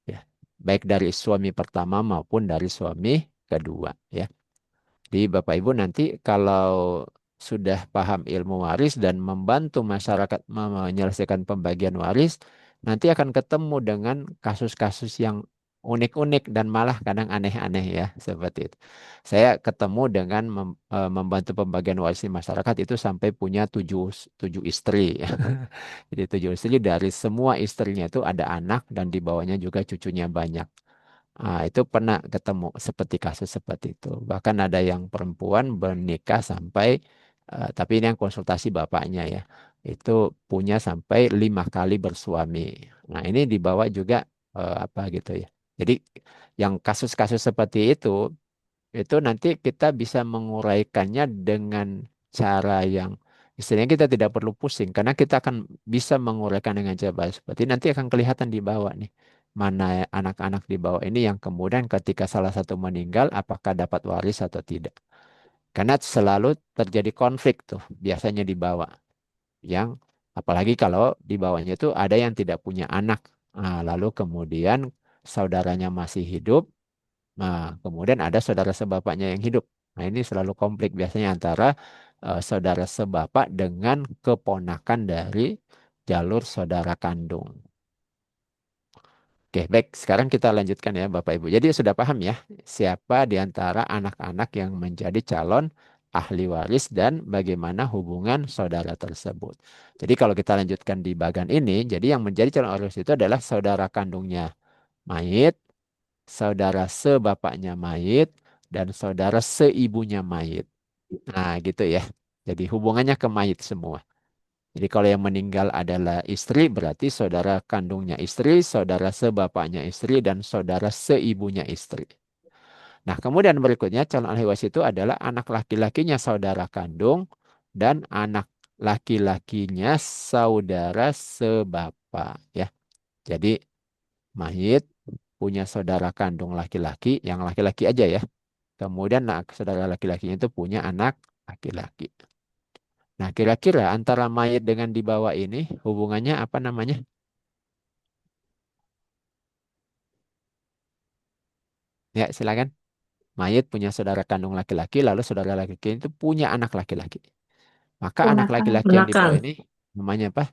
Ya. Baik dari suami pertama maupun dari suami kedua. Ya. Jadi Bapak Ibu nanti kalau sudah paham ilmu waris dan membantu masyarakat menyelesaikan pembagian waris, nanti akan ketemu dengan kasus-kasus yang unik-unik dan malah kadang aneh-aneh ya, seperti itu. Saya ketemu dengan membantu pembagian waris di masyarakat itu sampai punya tujuh istri. Jadi 7 istri, dari semua istrinya itu ada anak dan di bawahnya juga cucunya banyak. Ah, itu pernah ketemu seperti kasus seperti itu. Bahkan ada yang perempuan bernikah sampai, tapi ini yang konsultasi bapaknya ya, itu punya sampai 5 kali bersuami. Nah, ini dibawa juga apa gitu ya. Jadi yang kasus-kasus seperti itu nanti kita bisa menguraikannya dengan cara yang istilahnya kita tidak perlu pusing karena kita akan bisa menguraikan dengan cara seperti ini. Nanti akan kelihatan di bawah nih mana anak-anak di bawah ini yang kemudian ketika salah satu meninggal apakah dapat waris atau tidak. Karena selalu terjadi konflik tuh biasanya di bawah yang apalagi kalau di bawahnya itu ada yang tidak punya anak. Nah, lalu kemudian saudaranya masih hidup, Nah, kemudian ada saudara sebapaknya yang hidup. Nah, ini selalu konflik biasanya antara saudara sebapak dengan keponakan dari jalur saudara kandung. Oke, baik. Sekarang kita lanjutkan ya, Bapak Ibu. Jadi sudah paham ya, siapa di antara anak-anak yang menjadi calon ahli waris dan bagaimana hubungan saudara tersebut. Jadi kalau kita lanjutkan di bagian ini, jadi yang menjadi calon ahli waris itu adalah saudara kandungnya mayit, saudara sebapaknya mayit, dan saudara seibunya mayit. Nah, gitu ya. Jadi hubungannya ke mayit semua. Jadi kalau yang meninggal adalah istri, berarti saudara kandungnya istri, saudara sebapaknya istri, dan saudara seibunya istri. Nah, kemudian berikutnya calon ahli waris itu adalah anak laki-lakinya saudara kandung dan anak laki-lakinya saudara sebapak ya. Jadi mayit punya saudara kandung laki-laki, yang laki-laki aja ya. Kemudian saudara laki-lakinya itu punya anak laki-laki. Nah, kira-kira antara mayit dengan di bawah ini hubungannya apa namanya? Ya, silakan. Mayit punya saudara kandung laki-laki, lalu saudara laki-laki itu punya anak laki-laki. Maka anak Ponakan. laki-laki yang di Ponakan, bawah ini namanya apa?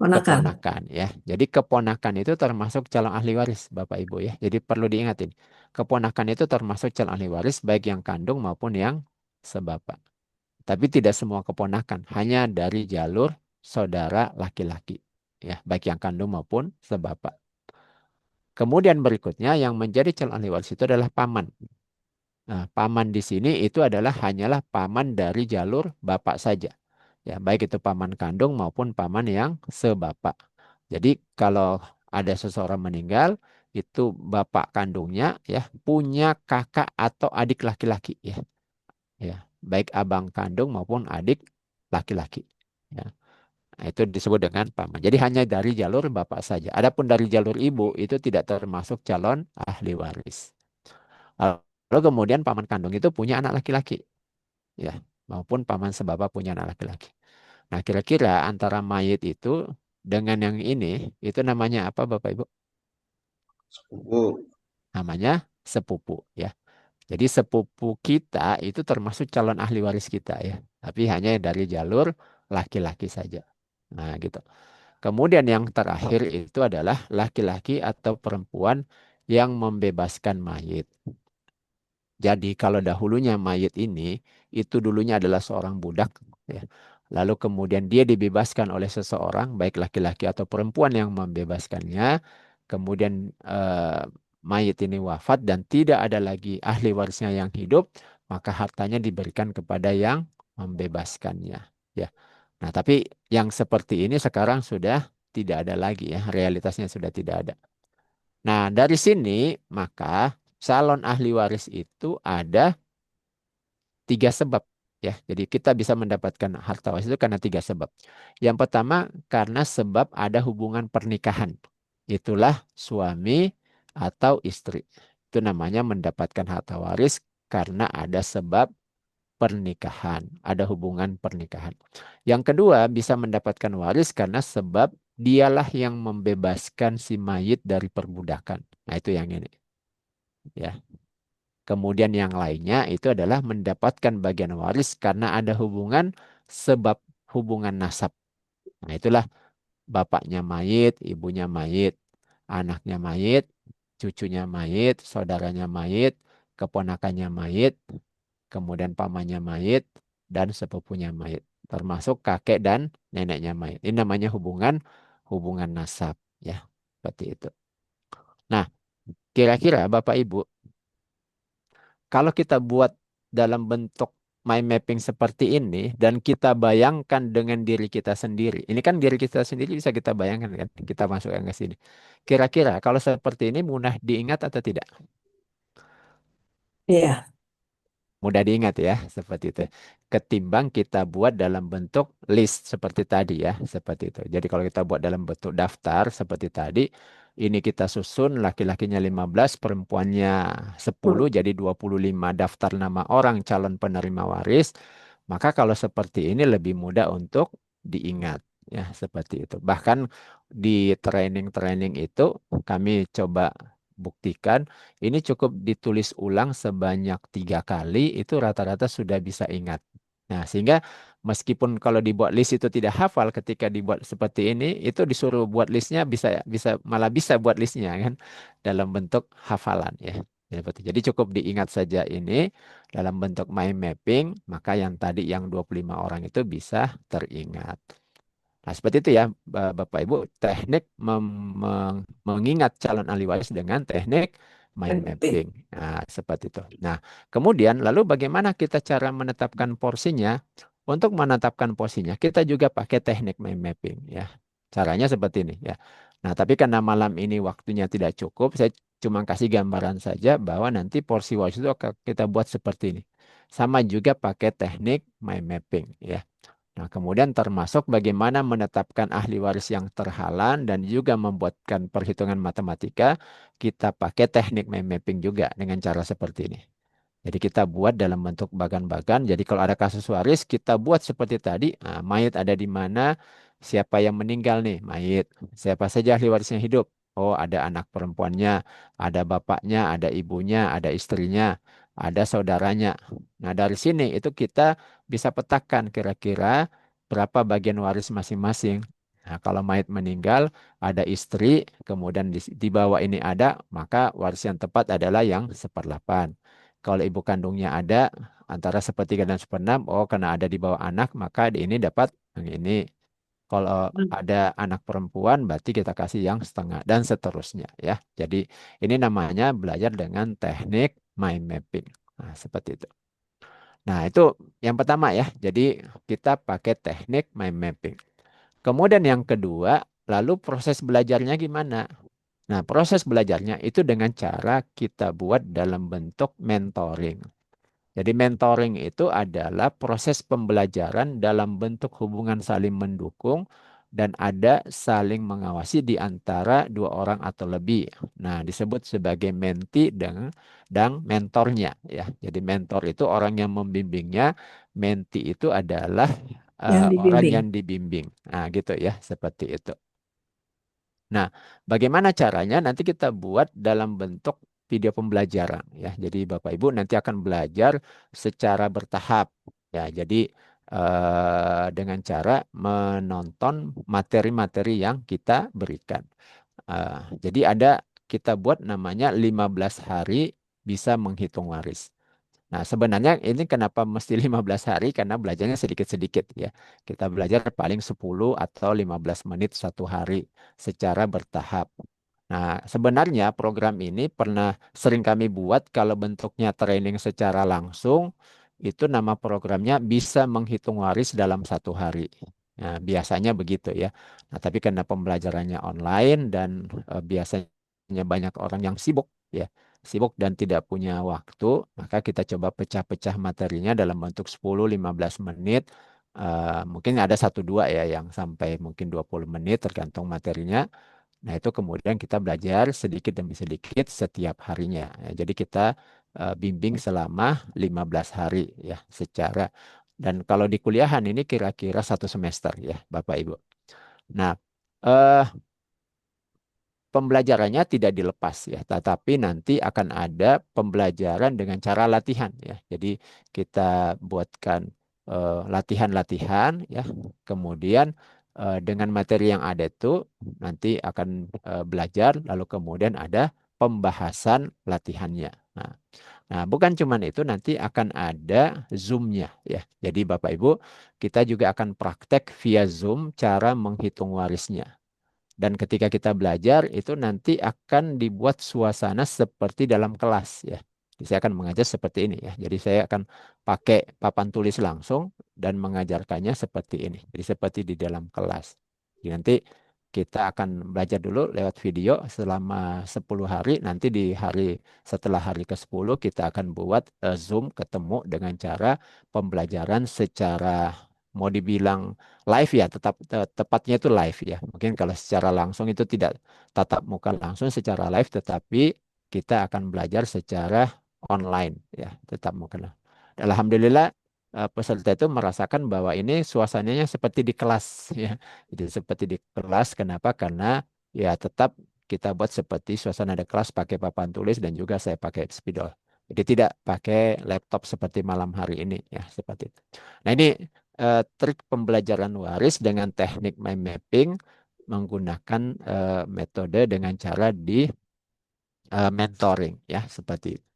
ponakan. Keponakan ya. Jadi keponakan itu termasuk calon ahli waris, Bapak Ibu ya. Jadi perlu diingatin. Keponakan itu termasuk calon ahli waris baik yang kandung maupun yang sebapak. Tapi tidak semua keponakan, hanya dari jalur saudara laki-laki. Ya, baik yang kandung maupun sebapak. Kemudian berikutnya yang menjadi calon ahli waris itu adalah paman. Nah, paman di sini itu adalah hanyalah paman dari jalur bapak saja. Ya, baik itu paman kandung maupun paman yang sebapak. Jadi kalau ada seseorang meninggal, itu bapak kandungnya ya punya kakak atau adik laki-laki ya. Ya, baik abang kandung maupun adik laki-laki. Ya. Nah, itu disebut dengan paman. Jadi hanya dari jalur bapak saja. Adapun dari jalur ibu itu tidak termasuk calon ahli waris. Lalu kemudian paman kandung itu punya anak laki-laki, ya, maupun paman sebapak punya anak laki-laki. Nah, kira-kira antara mayit itu dengan yang ini itu namanya apa, Bapak Ibu? Sepupu. Namanya sepupu, ya. Jadi sepupu kita itu termasuk calon ahli waris kita, ya. Tapi hanya dari jalur laki-laki saja. Nah, gitu. Kemudian yang terakhir itu adalah laki-laki atau perempuan yang membebaskan mayit. Jadi kalau dahulunya mayit ini itu dulunya adalah seorang budak, ya. Lalu kemudian dia dibebaskan oleh seseorang, baik laki-laki atau perempuan yang membebaskannya. Kemudian mayit ini wafat dan tidak ada lagi ahli warisnya yang hidup, maka hartanya diberikan kepada yang membebaskannya. Ya. Nah, tapi yang seperti ini sekarang sudah tidak ada lagi ya, realitasnya sudah tidak ada. Nah, dari sini maka calon ahli waris itu ada tiga sebab ya. Jadi kita bisa mendapatkan harta waris itu karena tiga sebab. Yang pertama karena sebab ada hubungan pernikahan. Itulah suami atau istri. Itu namanya mendapatkan harta waris karena ada sebab pernikahan, ada hubungan pernikahan. Yang kedua bisa mendapatkan waris karena sebab dialah yang membebaskan si mayit dari perbudakan. Nah, itu yang ini. Ya. Kemudian yang lainnya itu adalah mendapatkan bagian waris karena ada hubungan sebab hubungan nasab. Nah, itulah bapaknya mayit, ibunya mayit, anaknya mayit, cucunya mayit, saudaranya mayit, keponakannya mayit, kemudian pamannya mayit, dan sepupunya mayit. Termasuk kakek dan neneknya mayit. Ini namanya hubungan hubungan nasab. Ya, seperti itu. Nah, kira-kira Bapak Ibu, kalau kita buat dalam bentuk mind mapping seperti ini dan kita bayangkan dengan diri kita sendiri. Ini kan diri kita sendiri bisa kita bayangkan kan, kita masukkan ke sini. Kira-kira kalau seperti ini mudah diingat atau tidak? Iya, Mudah diingat ya, seperti itu. Ketimbang kita buat dalam bentuk list seperti tadi ya, seperti itu. Jadi kalau kita buat dalam bentuk daftar seperti tadi, ini kita susun laki-lakinya 15, perempuannya 10, jadi 25 daftar nama orang calon penerima waris. Maka kalau seperti ini lebih mudah untuk diingat ya, seperti itu. Bahkan di training-training itu kami coba buktikan, ini cukup ditulis ulang sebanyak 3 kali, itu rata-rata sudah bisa ingat. Nah, sehingga meskipun kalau dibuat list itu tidak hafal, ketika dibuat seperti ini, itu disuruh buat listnya bisa bisa malah bisa buat listnya kan dalam bentuk hafalan ya. Jadi cukup diingat saja ini dalam bentuk mind mapping, maka yang tadi yang 25 orang itu bisa teringat. Nah, seperti itu ya, Bapak Ibu, teknik mengingat calon ahli waris dengan teknik mind Mapping. mapping. Nah, seperti itu. Nah, kemudian lalu bagaimana kita cara menetapkan porsinya? Untuk menetapkan porsinya, kita juga pakai teknik mind mapping ya. Caranya seperti ini ya. Nah, tapi karena malam ini waktunya tidak cukup, saya cuma kasih gambaran saja bahwa nanti porsi waris itu akan kita buat seperti ini. Sama juga pakai teknik mind mapping ya. Nah, kemudian termasuk bagaimana menetapkan ahli waris yang terhalang dan juga membuatkan perhitungan matematika, kita pakai teknik mind mapping juga dengan cara seperti ini. Jadi kita buat dalam bentuk bagan-bagan. Jadi kalau ada kasus waris, kita buat seperti tadi. Nah, mayit ada di mana, siapa yang meninggal nih, mayit. Siapa saja ahli warisnya hidup. Oh, ada anak perempuannya, ada bapaknya, ada ibunya, ada istrinya, ada saudaranya. Nah, dari sini itu kita bisa petakan kira-kira berapa bagian waris masing-masing. Nah, kalau mayit meninggal, ada istri, kemudian di bawah ini ada, maka waris yang tepat adalah yang 1/8. Kalau ibu kandungnya ada antara 1/3 dan 1/6, oh karena ada di bawah anak, maka ini dapat yang ini. Kalau ada anak perempuan, berarti kita kasih yang setengah dan seterusnya ya. Jadi ini namanya belajar dengan teknik mind mapping. Nah, seperti itu. Nah, itu yang pertama ya. Jadi kita pakai teknik mind mapping. Kemudian yang kedua, lalu proses belajarnya gimana? Nah, proses belajarnya itu dengan cara kita buat dalam bentuk mentoring. Jadi mentoring itu adalah proses pembelajaran dalam bentuk hubungan saling mendukung dan ada saling mengawasi di antara 2 orang atau lebih. Nah, disebut sebagai mentee dan mentornya ya. Jadi mentor itu orang yang membimbingnya, mentee itu adalah Yang orang dibimbing. yang dibimbing. Nah, gitu ya, seperti itu. Nah, bagaimana caranya? Nanti kita buat dalam bentuk video pembelajaran ya. Jadi Bapak Ibu nanti akan belajar secara bertahap ya. Jadi dengan cara menonton materi-materi yang kita berikan. Jadi ada kita buat namanya 15 hari bisa menghitung waris. Nah, sebenarnya ini kenapa mesti 15 hari? Karena belajarnya sedikit-sedikit ya. Kita belajar paling 10 atau 15 menit 1 hari secara bertahap. Nah, sebenarnya program ini pernah sering kami buat kalau bentuknya training secara langsung, itu nama programnya bisa menghitung waris dalam 1 hari. Nah, biasanya begitu ya. Nah, tapi karena pembelajarannya online dan biasanya banyak orang yang sibuk ya, sibuk dan tidak punya waktu, maka kita coba pecah-pecah materinya dalam bentuk 10-15 menit. Mungkin ada 1-2 ya yang sampai mungkin 20 menit tergantung materinya. Nah, itu kemudian kita belajar sedikit demi sedikit setiap harinya. Ya, jadi kita bimbing selama 15 hari ya secara, dan kalau di kuliahan ini kira-kira 1 semester ya Bapak Ibu. Nah, eh, pembelajarannya tidak dilepas ya, tetapi nanti akan ada pembelajaran dengan cara latihan ya. Jadi kita buatkan latihan-latihan ya, kemudian dengan materi yang ada itu nanti akan belajar, lalu kemudian ada pembahasan latihannya. Nah, bukan cuman itu, nanti akan ada Zoom-nya ya. Jadi Bapak Ibu, kita juga akan praktek via Zoom cara menghitung warisnya. Dan ketika kita belajar itu nanti akan dibuat suasana seperti dalam kelas ya. Jadi saya akan mengajar seperti ini ya. Jadi saya akan pakai papan tulis langsung dan mengajarkannya seperti ini. Jadi seperti di dalam kelas. Jadi nanti kita akan belajar dulu lewat video selama 10 hari. Nanti di hari setelah hari ke-10 kita akan buat Zoom ketemu dengan cara pembelajaran secara, mau dibilang live ya, tepatnya itu live ya. Mungkin kalau secara langsung itu tidak tatap muka langsung secara live, tetapi kita akan belajar secara online ya, tetap muka. Alhamdulillah peserta itu merasakan bahwa ini suasananya seperti di kelas ya. Jadi seperti di kelas, kenapa? Karena ya tetap kita buat seperti suasana ada kelas pakai papan tulis dan juga saya pakai spidol. Jadi tidak pakai laptop seperti malam hari ini ya, seperti itu. Nah, ini trik pembelajaran waris dengan teknik mind mapping menggunakan metode dengan cara di mentoring ya, seperti itu.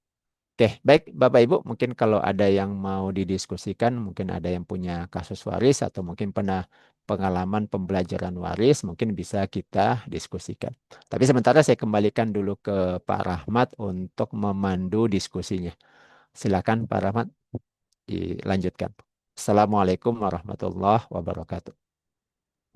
Oke, baik Bapak Ibu, mungkin kalau ada yang mau didiskusikan, mungkin ada yang punya kasus waris atau mungkin pernah pengalaman pembelajaran waris, mungkin bisa kita diskusikan. Tapi sementara saya kembalikan dulu ke Pak Rahmat untuk memandu diskusinya. Silakan Pak Rahmat, dilanjutkan. Assalamualaikum warahmatullahi wabarakatuh.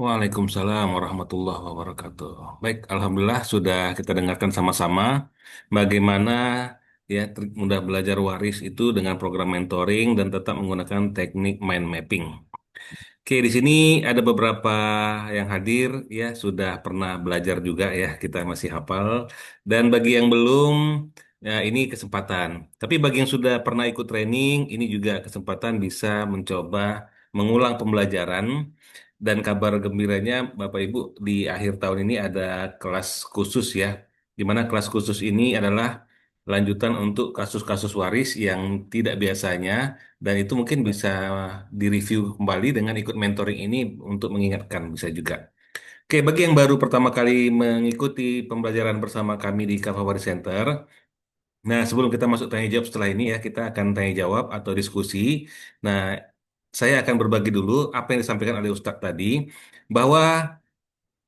Waalaikumsalam warahmatullahi wabarakatuh. Baik, alhamdulillah sudah kita dengarkan sama-sama bagaimana ya trik mudah belajar waris itu dengan program mentoring dan tetap menggunakan teknik mind mapping. Oke, di sini ada beberapa yang hadir ya sudah pernah belajar juga ya, kita masih hafal. Dan bagi yang belum, ya ini kesempatan. Tapi bagi yang sudah pernah ikut training, ini juga kesempatan bisa mencoba mengulang pembelajaran. Dan kabar gembiranya, Bapak Ibu, di akhir tahun ini ada kelas khusus ya, di mana kelas khusus ini adalah lanjutan untuk kasus-kasus waris yang tidak biasanya dan itu mungkin bisa direview kembali dengan ikut mentoring ini untuk mengingatkan bisa juga. Oke, bagi yang baru pertama kali mengikuti pembelajaran bersama kami di Kavawari Center, nah sebelum kita masuk tanya jawab setelah ini ya, kita akan tanya jawab atau diskusi. Nah, saya akan berbagi dulu apa yang disampaikan oleh Ustadz tadi, bahwa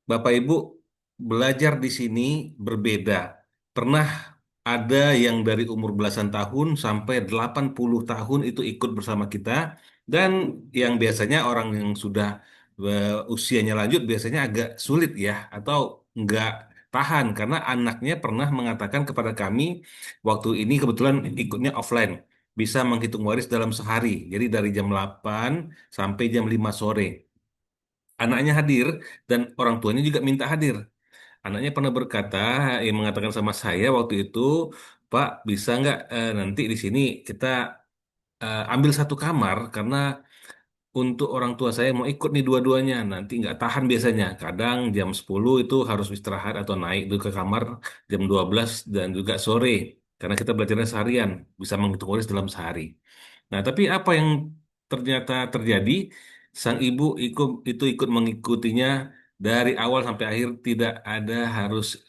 Bapak Ibu belajar di sini berbeda. Pernah ada yang dari umur belasan tahun sampai 80 tahun itu ikut bersama kita dan yang biasanya orang yang sudah usianya lanjut biasanya agak sulit ya atau nggak tahan karena anaknya pernah mengatakan kepada kami waktu ini kebetulan ikutnya offline bisa menghitung waris dalam sehari. Jadi dari jam 8 sampai jam 5 sore. Anaknya hadir dan orang tuanya juga minta hadir. Anaknya pernah berkata, yang mengatakan sama saya waktu itu, Pak, bisa nggak nanti di sini kita ambil satu kamar karena untuk orang tua saya mau ikut nih dua-duanya, nanti nggak tahan biasanya. Kadang jam 10 itu harus istirahat atau naik dulu ke kamar jam 12 dan juga sore. Karena kita belajarnya seharian, bisa menghitung waris dalam sehari. Nah, tapi apa yang ternyata terjadi? Sang ibu ikut mengikutinya dari awal sampai akhir tidak ada harus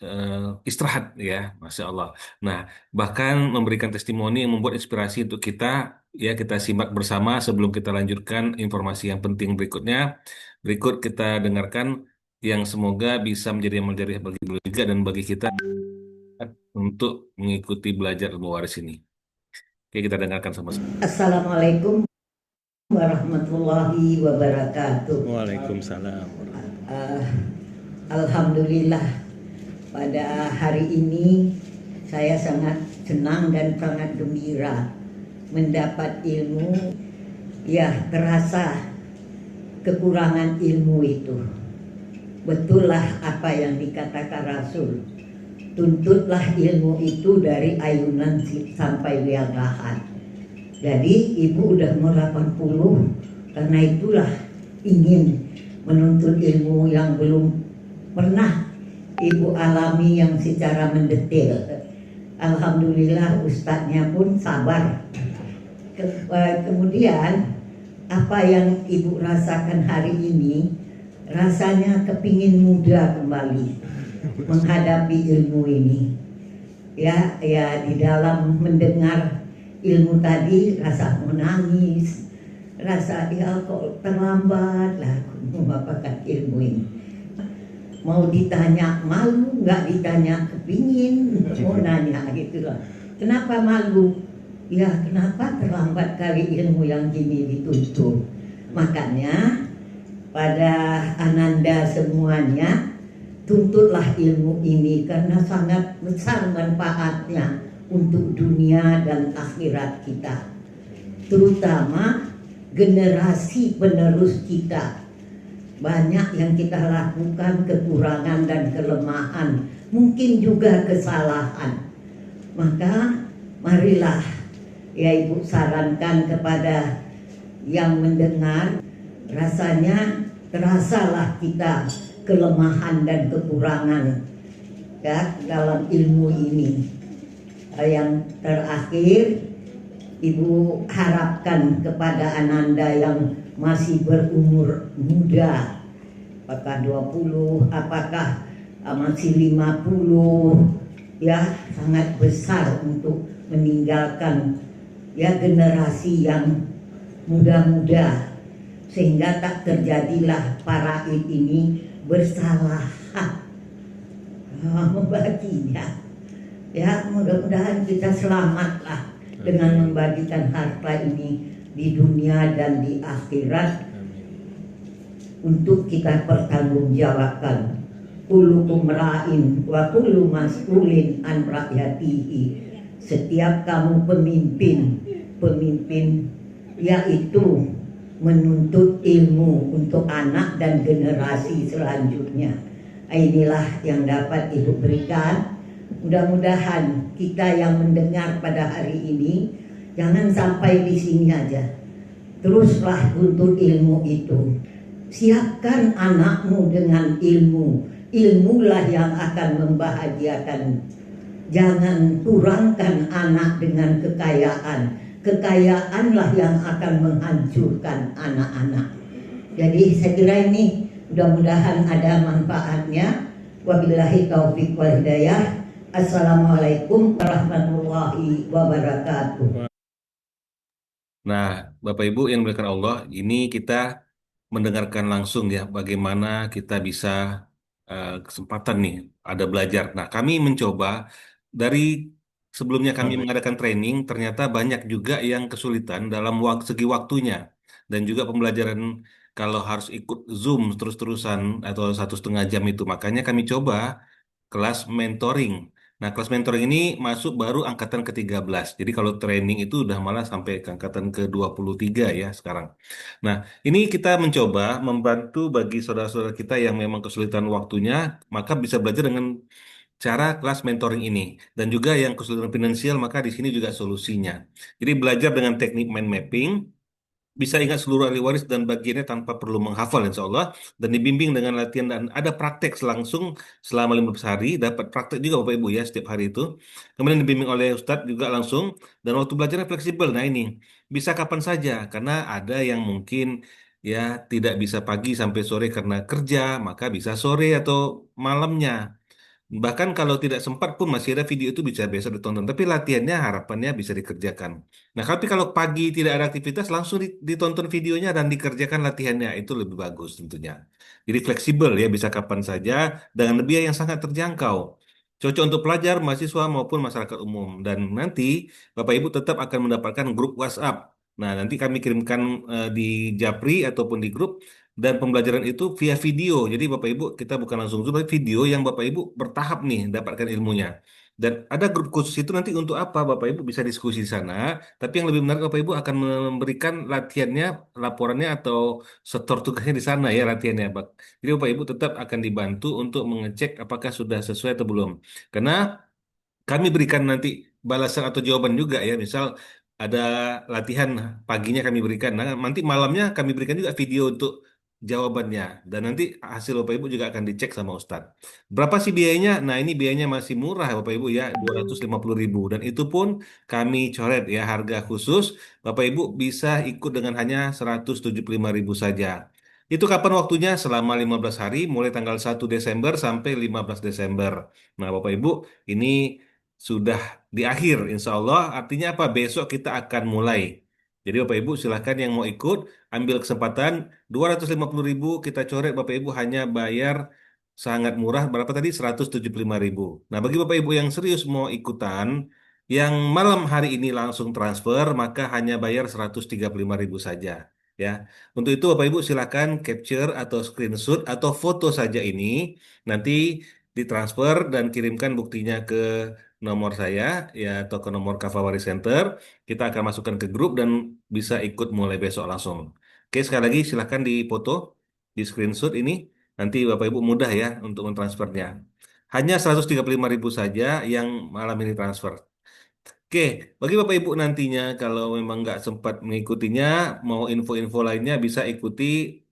istirahat ya, Masya Allah. Nah, bahkan memberikan testimoni yang membuat inspirasi untuk kita ya kita simak bersama sebelum kita lanjutkan informasi yang penting berikutnya. Berikut kita dengarkan yang semoga bisa menjadi bagi beliau juga dan bagi kita untuk mengikuti belajar ilmu waris ini. Oke, kita dengarkan sama-sama. Assalamualaikum warahmatullahi wabarakatuh. Waalaikumsalam. Alhamdulillah pada hari ini saya sangat senang dan sangat gembira mendapat ilmu. Ya, terasa kekurangan ilmu itu. Betullah apa yang dikatakan Rasul. Tuntutlah ilmu itu dari ayunan sampai liang lahat. Jadi ibu udah mau 80, karena itulah ingin menuntut ilmu yang belum pernah ibu alami yang secara mendetail. Alhamdulillah ustadznya pun sabar. Kemudian apa yang ibu rasakan hari ini, rasanya kepingin muda kembali menghadapi ilmu ini. Ya di dalam mendengar ilmu tadi rasa menangis, rasa ya kok terlambat lah mendapatkan ilmu ini. Mau ditanya malu, nggak ditanya kepingin, mau nanya gitu loh. Kenapa malu? Ya kenapa terlambat kali ilmu yang gini dituntut? Makanya pada Ananda semuanya, tuntutlah ilmu ini karena sangat besar manfaatnya untuk dunia dan akhirat kita, terutama generasi penerus kita. Banyak yang kita lakukan kekurangan dan kelemahan, mungkin juga kesalahan. Maka marilah ya ibu sarankan kepada yang mendengar, rasanya terasalah kita kelemahan dan kekurangan. ya dalam ilmu ini. Yang terakhir, Ibu harapkan kepada Ananda yang masih berumur muda, apakah 20, apakah masih 50, ya sangat besar untuk meninggalkan ya generasi yang muda-muda, sehingga tak terjadilah para ini bersalah membaginya. Ya mudah-mudahan kita selamatlah dengan membagikan harta ini di dunia dan di akhirat untuk kita pertanggungjawabkan. Kullukum ra'in wa kullu mas'ulin an ra'yatihi. Setiap kamu pemimpin yaitu menuntut ilmu untuk anak dan generasi selanjutnya. Inilah yang dapat Ibu berikan. Mudah-mudahan kita yang mendengar pada hari ini jangan sampai di sini aja. Teruslah tuntut ilmu itu. Siapkan anakmu dengan ilmu. Ilmulah yang akan membahagiakan. Jangan kurangkan anak dengan kekayaan. Kekayaanlah yang akan menghancurkan anak-anak. Jadi saya kira ini mudah-mudahan ada manfaatnya. Wabillahi taufiq wal hidayah. Assalamualaikum warahmatullahi wabarakatuh. Nah, Bapak Ibu yang dimuliakan Allah, ini kita mendengarkan langsung ya bagaimana kita bisa kesempatan nih ada belajar. Nah, kami mencoba dari sebelumnya kami mengadakan training, ternyata banyak juga yang kesulitan dalam segi waktunya dan juga pembelajaran kalau harus ikut Zoom terus-terusan atau 1,5 jam itu. Makanya kami coba kelas mentoring. Nah, kelas mentoring ini masuk baru angkatan ke-13. Jadi kalau training itu udah malah sampai ke angkatan ke-23 ya sekarang. Nah, ini kita mencoba membantu bagi saudara-saudara kita yang memang kesulitan waktunya, maka bisa belajar dengan cara kelas mentoring ini. Dan juga yang kesulitan finansial, maka di sini juga solusinya. Jadi belajar dengan teknik mind mapping, bisa ingat seluruh ahli waris dan bagiannya tanpa perlu menghafal insya Allah, dan dibimbing dengan latihan dan ada praktek langsung selama 15 hari, dapat praktek juga Bapak Ibu ya setiap hari itu, kemudian dibimbing oleh Ustadz juga langsung, dan waktu belajarnya fleksibel. Nah ini bisa kapan saja karena ada yang mungkin ya tidak bisa pagi sampai sore karena kerja, maka bisa sore atau malamnya. Bahkan kalau tidak sempat pun masih ada video itu bisa biasa ditonton. Tapi latihannya harapannya bisa dikerjakan. Nah, tapi kalau pagi tidak ada aktivitas, langsung ditonton videonya dan dikerjakan latihannya. Itu lebih bagus tentunya. Jadi fleksibel ya, bisa kapan saja dengan biaya yang sangat terjangkau. Cocok untuk pelajar, mahasiswa maupun masyarakat umum. Dan nanti Bapak Ibu tetap akan mendapatkan grup WhatsApp. Nah, nanti kami kirimkan di Japri ataupun di grup dan pembelajaran itu via video. Jadi Bapak Ibu kita bukan langsung Zoom, tapi video yang Bapak Ibu bertahap nih dapatkan ilmunya. Dan ada grup khusus itu nanti untuk apa? Bapak Ibu bisa diskusi di sana. Tapi yang lebih menarik Bapak Ibu akan memberikan latihannya, laporannya atau setor tugasnya di sana ya latihannya, Pak. Jadi Bapak Ibu tetap akan dibantu untuk mengecek apakah sudah sesuai atau belum. Karena kami berikan nanti balasan atau jawaban juga ya. Misal ada latihan paginya kami berikan. Nah, nanti malamnya kami berikan juga video untuk jawabannya. Dan nanti hasil Bapak Ibu juga akan dicek sama Ustadz. Berapa sih biayanya? Nah, ini biayanya masih murah Bapak Ibu ya, 250.000. Dan itu pun kami coret ya harga khusus. Bapak Ibu bisa ikut dengan hanya 175.000 saja. Itu kapan waktunya? Selama 15 hari, mulai tanggal 1 Desember sampai 15 Desember. Nah, Bapak Ibu, ini sudah di akhir insya Allah, artinya apa? Besok kita akan mulai. Jadi Bapak Ibu silahkan yang mau ikut ambil kesempatan, 250.000 kita coret, Bapak Ibu hanya bayar sangat murah, berapa tadi? 175.000. Nah, bagi Bapak Ibu yang serius mau ikutan, yang malam hari ini langsung transfer maka hanya bayar 135.000 saja ya. Untuk itu Bapak Ibu silakan capture atau screenshot atau foto saja ini, nanti ditransfer dan kirimkan buktinya ke nomor saya ya atau ke nomor Kava Waris Center. Kita akan masukkan ke grup dan bisa ikut mulai besok langsung. Oke, sekali lagi silahkan difoto, di screenshot ini. Nanti Bapak Ibu mudah ya untuk mentransfernya. Hanya 135.000 saja yang malam ini transfer. Oke, bagi Bapak Ibu nantinya kalau memang nggak sempat mengikutinya, mau info-info lainnya bisa ikuti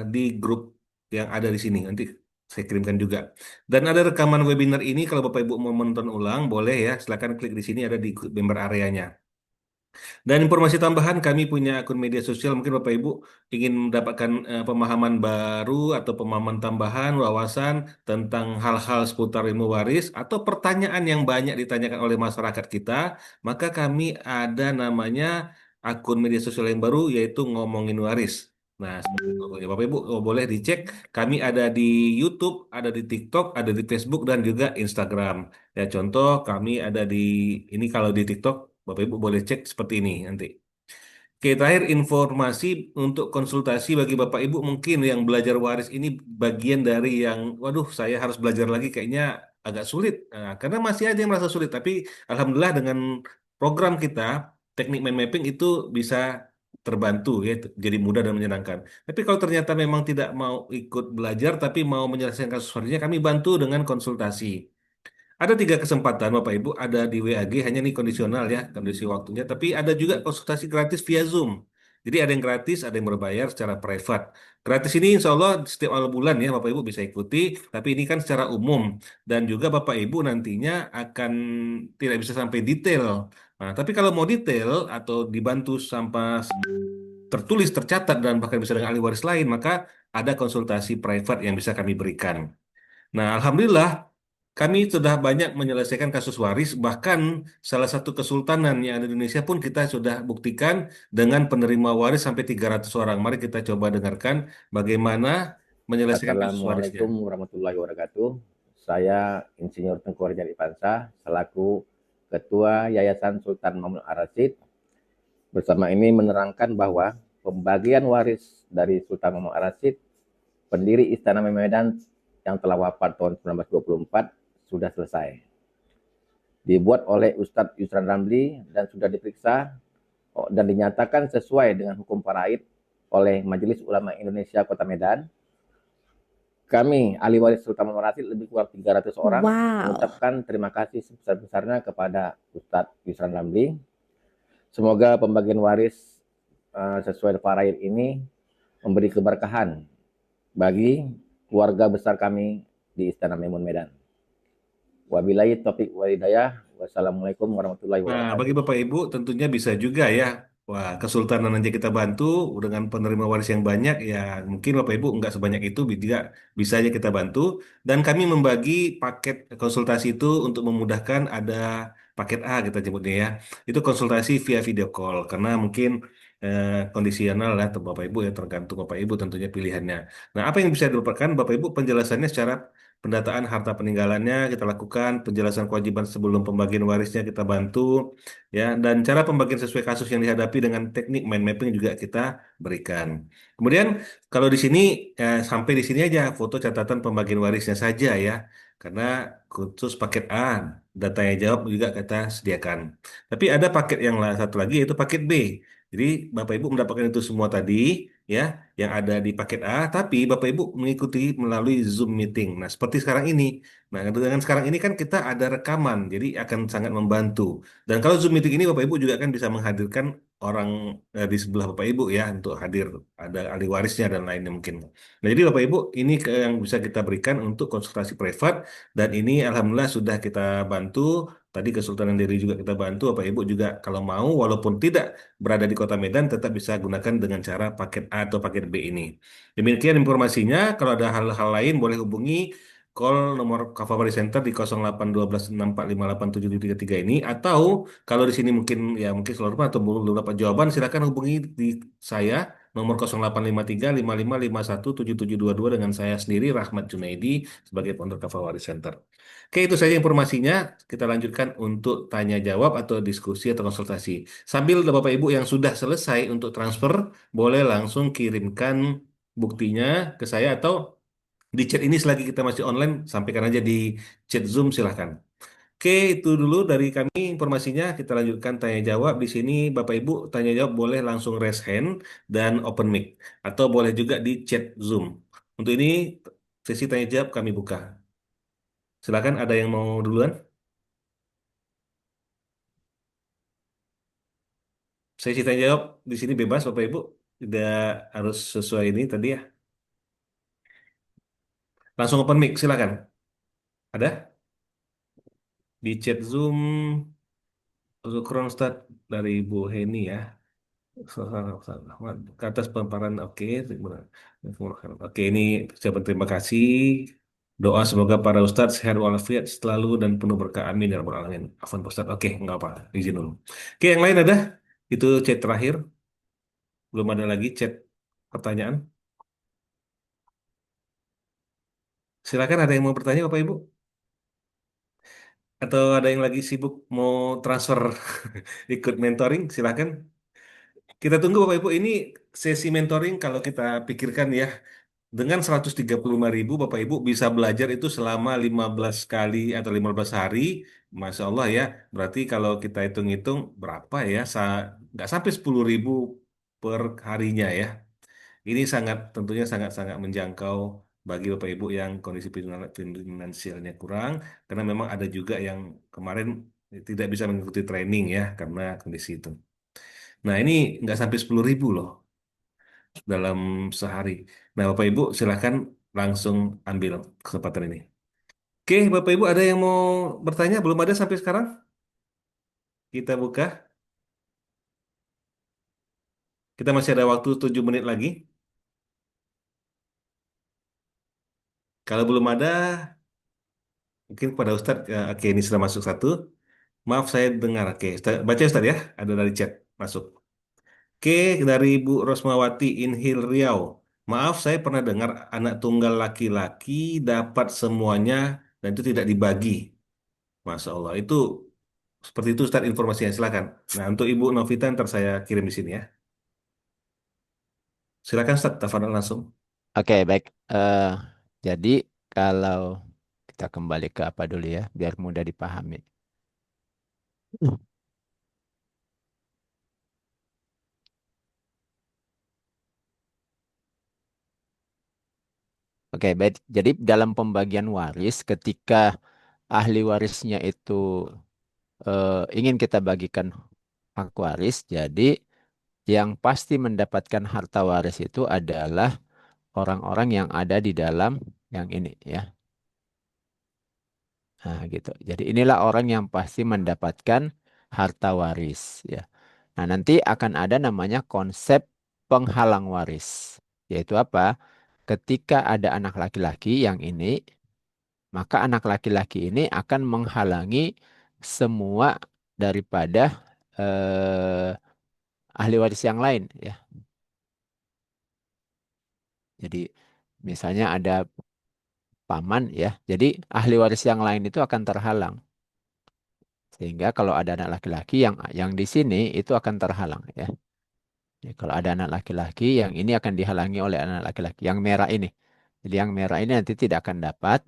di grup yang ada di sini. Nanti Saya kirimkan juga. Dan ada rekaman webinar ini kalau Bapak Ibu mau menonton ulang, boleh ya, silakan klik di sini ada di member areanya. Dan informasi tambahan, kami punya akun media sosial. Mungkin Bapak Ibu ingin mendapatkan pemahaman baru atau pemahaman tambahan, wawasan tentang hal-hal seputar ilmu waris atau pertanyaan yang banyak ditanyakan oleh masyarakat kita, maka kami ada namanya akun media sosial yang baru yaitu Ngomongin Waris. Nah, Bapak Ibu boleh dicek. Kami ada di YouTube, ada di TikTok, ada di Facebook dan juga Instagram. Ya, contoh kami ada di ini kalau di TikTok Bapak Ibu boleh cek seperti ini nanti. Oke, terakhir informasi untuk konsultasi bagi Bapak Ibu mungkin yang belajar waris ini bagian dari yang, waduh, saya harus belajar lagi kayaknya agak sulit. Nah, karena masih ada yang merasa sulit, tapi Alhamdulillah dengan program kita, teknik mind mapping itu bisa terbantu ya, jadi mudah dan menyenangkan. Tapi kalau ternyata memang tidak mau ikut belajar, tapi mau menyelesaikan kasus warisnya, kami bantu dengan konsultasi. Ada 3 kesempatan Bapak Ibu, ada di WAG, hanya ini kondisional ya, kondisi waktunya, tapi ada juga konsultasi gratis via Zoom. Jadi ada yang gratis, ada yang berbayar secara privat. Gratis ini insya Allah setiap awal bulan ya Bapak Ibu bisa ikuti, tapi ini kan secara umum. Dan juga Bapak Ibu nantinya akan tidak bisa sampai detail. Nah, tapi kalau mau detail atau dibantu sampai tertulis, tercatat, dan bahkan bisa dengan ahli waris lain, maka ada konsultasi privat yang bisa kami berikan. Nah, Alhamdulillah, kami sudah banyak menyelesaikan kasus waris, bahkan salah satu kesultanan yang ada di Indonesia pun kita sudah buktikan dengan penerima waris sampai 300 orang. Mari kita coba dengarkan bagaimana menyelesaikan kasus warisnya. Assalamualaikum warahmatullahi wabarakatuh. Saya Insinyur Tengku Arjani Pansa selaku Ketua Yayasan Sultan Mahmud Ar-Rasyid. Bersama ini menerangkan bahwa pembagian waris dari Sultan Mahmud Ar-Rasyid, pendiri Istana Medan yang telah wafat tahun 1924, sudah selesai. Dibuat oleh Ustadz Yusran Ramli dan sudah diperiksa dan dinyatakan sesuai dengan hukum faraid oleh Majelis Ulama Indonesia Kota Medan. Kami, ahli waris Sultan Mahmud Ar-Rasyid, lebih kurang 300 orang, mengucapkan terima kasih sebesar-besarnya kepada Ustadz Yusran Ramli. Semoga pembagian waris sesuai faraid ini memberi keberkahan bagi keluarga besar kami di Istana Maimun Medan. Wabillahi taufiq wal hidayah. Wassalamualaikum warahmatullahi Nah, wabarakatuh. bagi Bapak Ibu tentunya bisa juga ya. Wah, kesultanan aja kita bantu dengan penerima waris yang banyak ya. Mungkin Bapak Ibu nggak sebanyak itu, juga bisa aja kita bantu. Dan kami membagi paket konsultasi itu untuk memudahkan, ada paket A kita sebutnya ya. Itu konsultasi via video call karena mungkin kondisional lah untuk Bapak Ibu ya, tergantung Bapak Ibu tentunya pilihannya. Nah, apa yang bisa didapatkan Bapak Ibu penjelasannya secara pendataan harta peninggalannya kita lakukan, penjelasan kewajiban sebelum pembagian warisnya kita bantu, ya, dan cara pembagian sesuai kasus yang dihadapi dengan teknik mind mapping juga kita berikan. Kemudian kalau di sini sampai di sini aja foto catatan pembagian warisnya saja ya, karena khusus paket A datanya jawab juga kita sediakan. Tapi ada paket yang satu lagi yaitu paket B. Jadi Bapak Ibu mendapatkan itu semua tadi ya yang ada di paket A, tapi Bapak Ibu mengikuti melalui Zoom meeting. Nah, seperti sekarang ini. Nah, dengan sekarang ini kan kita ada rekaman, jadi akan sangat membantu. Dan kalau Zoom meeting ini Bapak Ibu juga kan bisa menghadirkan orang di sebelah Bapak Ibu ya untuk hadir, ada ahli warisnya dan lainnya mungkin. Nah, jadi Bapak Ibu ini yang bisa kita berikan untuk konsultasi privat dan ini alhamdulillah sudah kita bantu. Tadi Kesultanan Diri juga kita bantu. Bapak Ibu juga kalau mau walaupun tidak berada di Kota Medan tetap bisa gunakan dengan cara paket A atau paket B ini. Demikian informasinya. Kalau ada hal-hal lain boleh hubungi call nomor Kafabari Center di 081264587733 ini, atau kalau di sini mungkin ya mungkin seluruh atau belum dapat jawaban silakan hubungi di saya nomor 085355517722 dengan saya sendiri Rahmat Junaidi sebagai founder Kafabari Center. Oke, itu saja informasinya. Kita lanjutkan untuk tanya jawab atau diskusi atau konsultasi. Sambil Bapak Ibu yang sudah selesai untuk transfer boleh langsung kirimkan buktinya ke saya atau di chat ini selagi kita masih online, sampaikan aja di chat Zoom silahkan. Oke, itu dulu dari kami informasinya. Kita lanjutkan tanya jawab. Di sini Bapak Ibu tanya jawab boleh langsung raise hand dan open mic. Atau boleh juga di chat Zoom. Untuk ini sesi tanya jawab kami buka. Silakan ada yang mau duluan? Sesi tanya jawab di sini bebas Bapak Ibu. Tidak harus sesuai ini tadi ya. Langsung open mic, silakan. Ada di chat Zoom, Kronstadt dari Bu Heni ya. Ke atas paparan, oke. Oke, ini saya berterima kasih. Doa semoga para ustadz sehat walafiat selalu dan penuh berkah. Amin ya rabbal alamin. Afwan Pak Ustadz. Oke, nggak apa. Izin dulu. Oke, yang lain ada? Itu chat terakhir. Belum ada lagi chat pertanyaan. Silakan, ada yang mau bertanya Bapak Ibu? Atau ada yang lagi sibuk mau transfer ikut mentoring? Silakan. Kita tunggu Bapak Ibu. Ini sesi mentoring kalau kita pikirkan ya. Dengan 135.000 Bapak Ibu bisa belajar itu selama 15 kali atau 15 hari. Masya Allah ya. Berarti kalau kita hitung-hitung berapa ya? Nggak sampai 10.000 per harinya ya. Ini sangat tentunya sangat-sangat menjangkau bagi Bapak Ibu yang kondisi finansialnya kurang. Karena memang ada juga yang kemarin tidak bisa mengikuti training ya karena kondisi itu. Nah ini nggak sampai 10.000 loh dalam sehari. Nah, Bapak Ibu silahkan langsung ambil kesempatan ini. Oke, Bapak Ibu ada yang mau bertanya? Belum ada sampai sekarang? Kita buka. Kita masih ada waktu 7 menit lagi. Kalau belum ada, mungkin kepada Ustadz, oke ini sudah masuk satu. Maaf saya dengar. Oke, baca Ustadz ya. Ada dari chat masuk. Oke, dari Ibu Rosmawati Inhil Riau. Maaf, saya pernah dengar anak tunggal laki-laki dapat semuanya dan itu tidak dibagi. Masya Allah, itu seperti itu Ustaz informasinya, silakan. Nah, untuk Ibu Novita ntar saya kirim di sini ya. Silakan Ustaz, tafadhol langsung. Oke, baik. Jadi kalau kita kembali ke apa dulu ya, biar mudah dipahami. Oke, baik. Jadi dalam pembagian waris, ketika ahli warisnya itu ingin kita bagikan hak waris, jadi yang pasti mendapatkan harta waris itu adalah orang-orang yang ada di dalam yang ini ya. Nah, gitu. Jadi inilah orang yang pasti mendapatkan harta waris ya. Nah, nanti akan ada namanya konsep penghalang waris. Yaitu apa? Ketika ada anak laki-laki yang ini, maka anak laki-laki ini akan menghalangi semua daripada ahli waris yang lain ya. Jadi misalnya ada paman ya. Jadi ahli waris yang lain itu akan terhalang. Sehingga kalau ada anak laki-laki yang di sini itu akan terhalang ya. Jadi kalau ada anak laki-laki yang ini akan dihalangi oleh anak laki-laki yang merah ini. Jadi yang merah ini nanti tidak akan dapat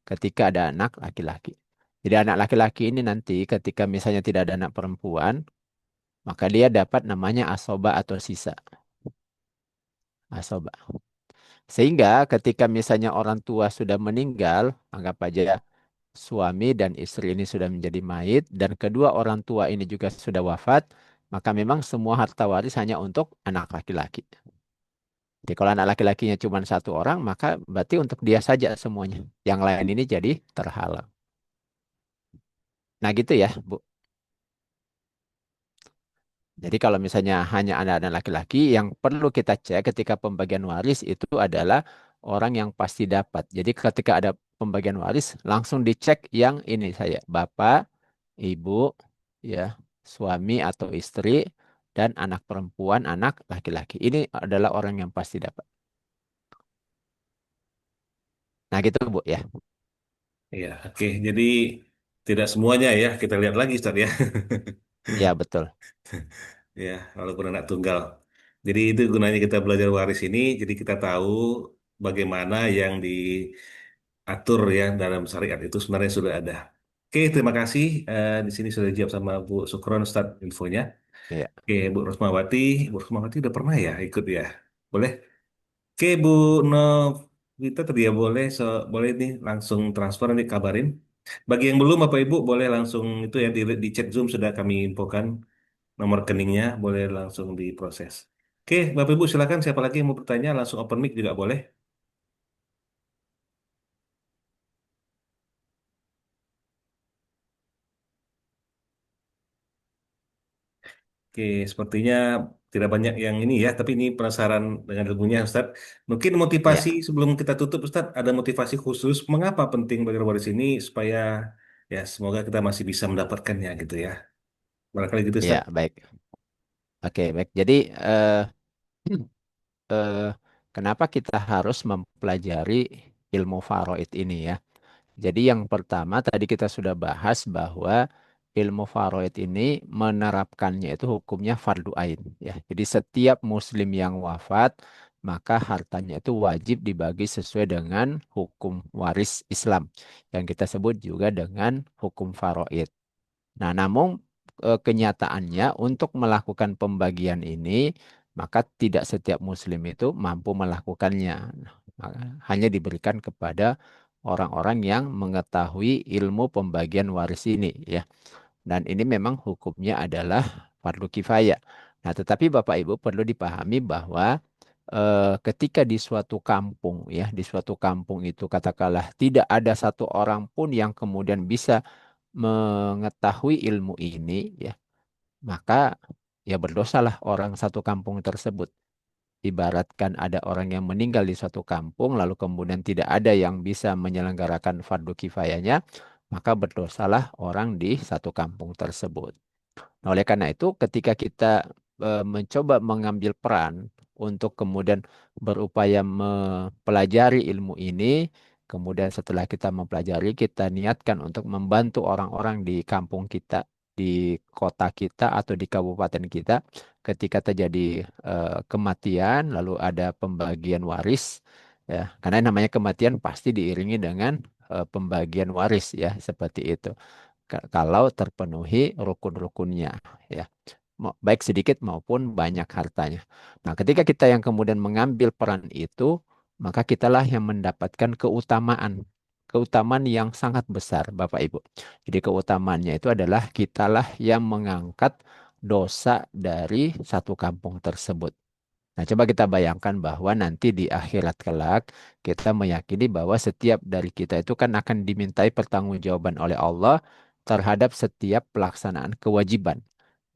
ketika ada anak laki-laki. Jadi anak laki-laki ini nanti ketika misalnya tidak ada anak perempuan, maka dia dapat namanya asoba atau sisa. Asoba. Sehingga ketika misalnya orang tua sudah meninggal, anggap aja suami dan istri ini sudah menjadi mayit dan kedua orang tua ini juga sudah wafat, maka memang semua harta waris hanya untuk anak laki-laki. Jadi kalau anak laki-lakinya cuma satu orang, maka berarti untuk dia saja semuanya. Yang lain ini jadi terhalang. Nah gitu ya, Bu. Jadi kalau misalnya hanya ada anak laki-laki, yang perlu kita cek ketika pembagian waris itu adalah orang yang pasti dapat. Jadi ketika ada pembagian waris, langsung dicek yang ini saya, bapak, ibu, ya, suami atau istri, dan anak perempuan, anak laki-laki. Ini adalah orang yang pasti dapat. Nah gitu Bu ya. Ya, oke. Jadi tidak semuanya ya, kita lihat lagi Ustaz ya. Ya betul. Ya, walaupun anak tunggal. Jadi itu gunanya kita belajar waris ini, jadi kita tahu bagaimana yang diatur ya dalam syariat itu sebenarnya sudah ada. Oke, terima kasih. Di sini sudah dijawab sama Bu Sukron start infonya. Ya. Oke, Bu Rosmawati udah pernah ya ikut ya? Boleh? Oke, Bu Novita tadi ya boleh, boleh nih langsung transfer nanti kabarin. Bagi yang belum, Bapak Ibu boleh langsung itu ya di chat Zoom sudah kami infokan nomor rekeningnya, boleh langsung diproses. Oke, Bapak Ibu silakan siapa lagi yang mau bertanya langsung open mic juga boleh. Oke, sepertinya tidak banyak yang ini ya, tapi ini penasaran dengan ilmunya, Ustaz. Mungkin Ya, motivasi sebelum kita tutup, Ustaz, ada motivasi khusus mengapa penting belajar waris ini supaya ya semoga kita masih bisa mendapatkannya gitu ya. Barangkali gitu, Ustaz. ya, baik. Oke, baik. Jadi, eh, eh, kenapa kita harus mempelajari ilmu faraid ini ya? Jadi yang pertama tadi kita sudah bahas bahwa ilmu faraid ini menerapkannya itu hukumnya fardu ain ya. Jadi setiap muslim yang wafat maka hartanya itu wajib dibagi sesuai dengan hukum waris Islam yang kita sebut juga dengan hukum faraid. Nah, namun kenyataannya untuk melakukan pembagian ini maka tidak setiap muslim itu mampu melakukannya. Nah, hanya diberikan kepada orang-orang yang mengetahui ilmu pembagian waris ini ya. Dan ini memang hukumnya adalah fardu kifayah. Nah, tetapi Bapak Ibu perlu dipahami bahwa ketika di suatu kampung ya, di suatu kampung itu katakanlah tidak ada satu orang pun yang kemudian bisa mengetahui ilmu ini ya, maka ya berdosalah orang satu kampung tersebut. Ibaratkan ada orang yang meninggal di suatu kampung, lalu kemudian tidak ada yang bisa menyelenggarakan fardu kifayahnya, maka berdosalah orang di satu kampung tersebut. Nah, oleh karena itu, ketika kita mencoba mengambil peran untuk kemudian berupaya mempelajari ilmu ini, kemudian setelah kita mempelajari, kita niatkan untuk membantu orang-orang di kampung kita, di kota kita atau di kabupaten kita, ketika terjadi kematian, lalu ada pembagian waris, ya, karena namanya kematian pasti diiringi dengan pembagian waris, ya, seperti itu kalau terpenuhi rukun-rukunnya ya baik sedikit maupun banyak hartanya. Nah, ketika kita yang kemudian mengambil peran itu, maka kitalah yang mendapatkan keutamaan yang sangat besar, Bapak Ibu. Jadi keutamaannya itu adalah kitalah yang mengangkat dosa dari satu kampung tersebut. Nah, coba kita bayangkan bahwa nanti di akhirat kelak kita meyakini bahwa setiap dari kita itu kan akan dimintai pertanggungjawaban oleh Allah terhadap setiap pelaksanaan kewajiban,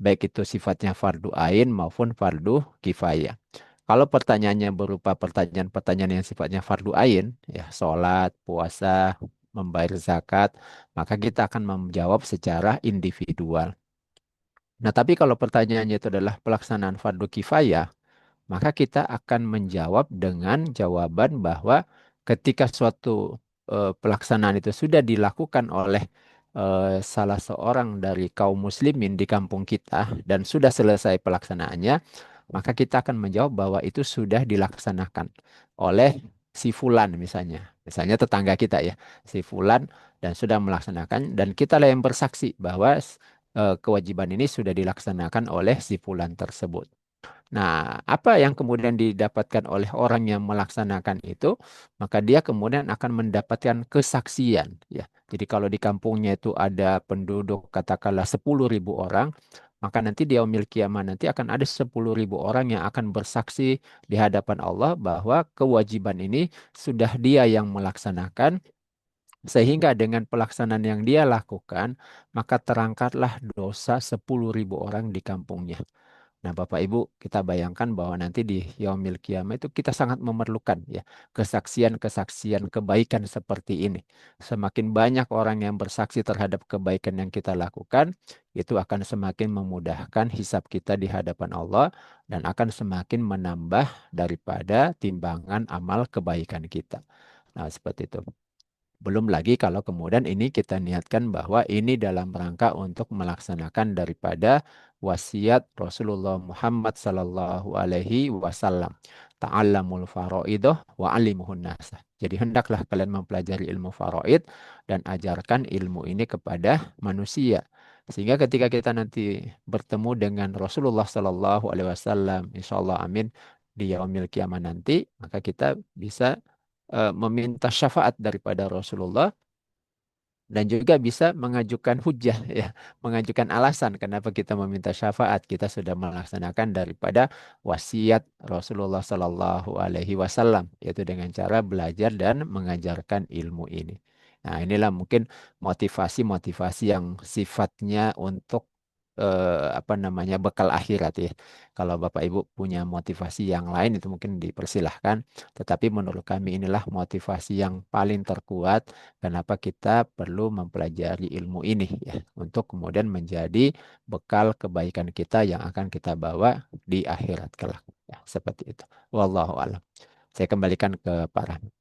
baik itu sifatnya fardu ain maupun fardu kifayah. Kalau pertanyaannya berupa pertanyaan-pertanyaan yang sifatnya fardu ain, ya sholat, puasa, membayar zakat, maka kita akan menjawab secara individual. Nah, tapi kalau pertanyaannya itu adalah pelaksanaan fardu kifayah, maka kita akan menjawab dengan jawaban bahwa ketika suatu pelaksanaan itu sudah dilakukan oleh salah seorang dari kaum muslimin di kampung kita dan sudah selesai pelaksanaannya, maka kita akan menjawab bahwa itu sudah dilaksanakan oleh si fulan misalnya. Misalnya tetangga kita ya, si fulan dan sudah melaksanakan dan kita lah yang bersaksi bahwa kewajiban ini sudah dilaksanakan oleh si fulan tersebut. Nah, apa yang kemudian didapatkan oleh orang yang melaksanakan itu, maka dia kemudian akan mendapatkan kesaksian. Ya, jadi kalau di kampungnya itu ada penduduk katakanlah 10.000 orang, maka nanti di yaumil kiamat nanti akan ada 10.000 orang yang akan bersaksi di hadapan Allah bahwa kewajiban ini sudah dia yang melaksanakan. Sehingga dengan pelaksanaan yang dia lakukan, maka terangkatlah dosa 10.000 orang di kampungnya. Nah, Bapak Ibu, kita bayangkan bahwa nanti di yaumil kiamah itu kita sangat memerlukan ya kesaksian-kesaksian kebaikan seperti ini. Semakin banyak orang yang bersaksi terhadap kebaikan yang kita lakukan, itu akan semakin memudahkan hisab kita di hadapan Allah dan akan semakin menambah daripada timbangan amal kebaikan kita. Nah, seperti itu. Belum lagi kalau kemudian ini kita niatkan bahwa ini dalam rangka untuk melaksanakan daripada wasiat Rasulullah Muhammad Sallallahu Alaihi Wasallam. Ta'allamul faraidah wa alimuhun nasa. Jadi hendaklah kalian mempelajari ilmu faraid dan ajarkan ilmu ini kepada manusia. Sehingga ketika kita nanti bertemu dengan Rasulullah Sallallahu Alaihi Wasallam, insya Allah amin, di yaumil kiamat nanti, maka kita bisa meminta syafaat daripada Rasulullah dan juga bisa mengajukan hujah ya, mengajukan alasan kenapa kita meminta syafaat. Kita sudah melaksanakan daripada wasiat Rasulullah Sallallahu Alaihi Wasallam yaitu dengan cara belajar dan mengajarkan ilmu ini. Nah, inilah mungkin motivasi-motivasi yang sifatnya untuk apa namanya bekal akhirat ya. Kalau Bapak Ibu punya motivasi yang lain itu mungkin dipersilahkan. Tetapi menurut kami inilah motivasi yang paling terkuat kenapa kita perlu mempelajari ilmu ini ya untuk kemudian menjadi bekal kebaikan kita yang akan kita bawa di akhirat kelak. Ya, seperti itu. Wallahu a'lam. Saya kembalikan ke Pak Rahmat.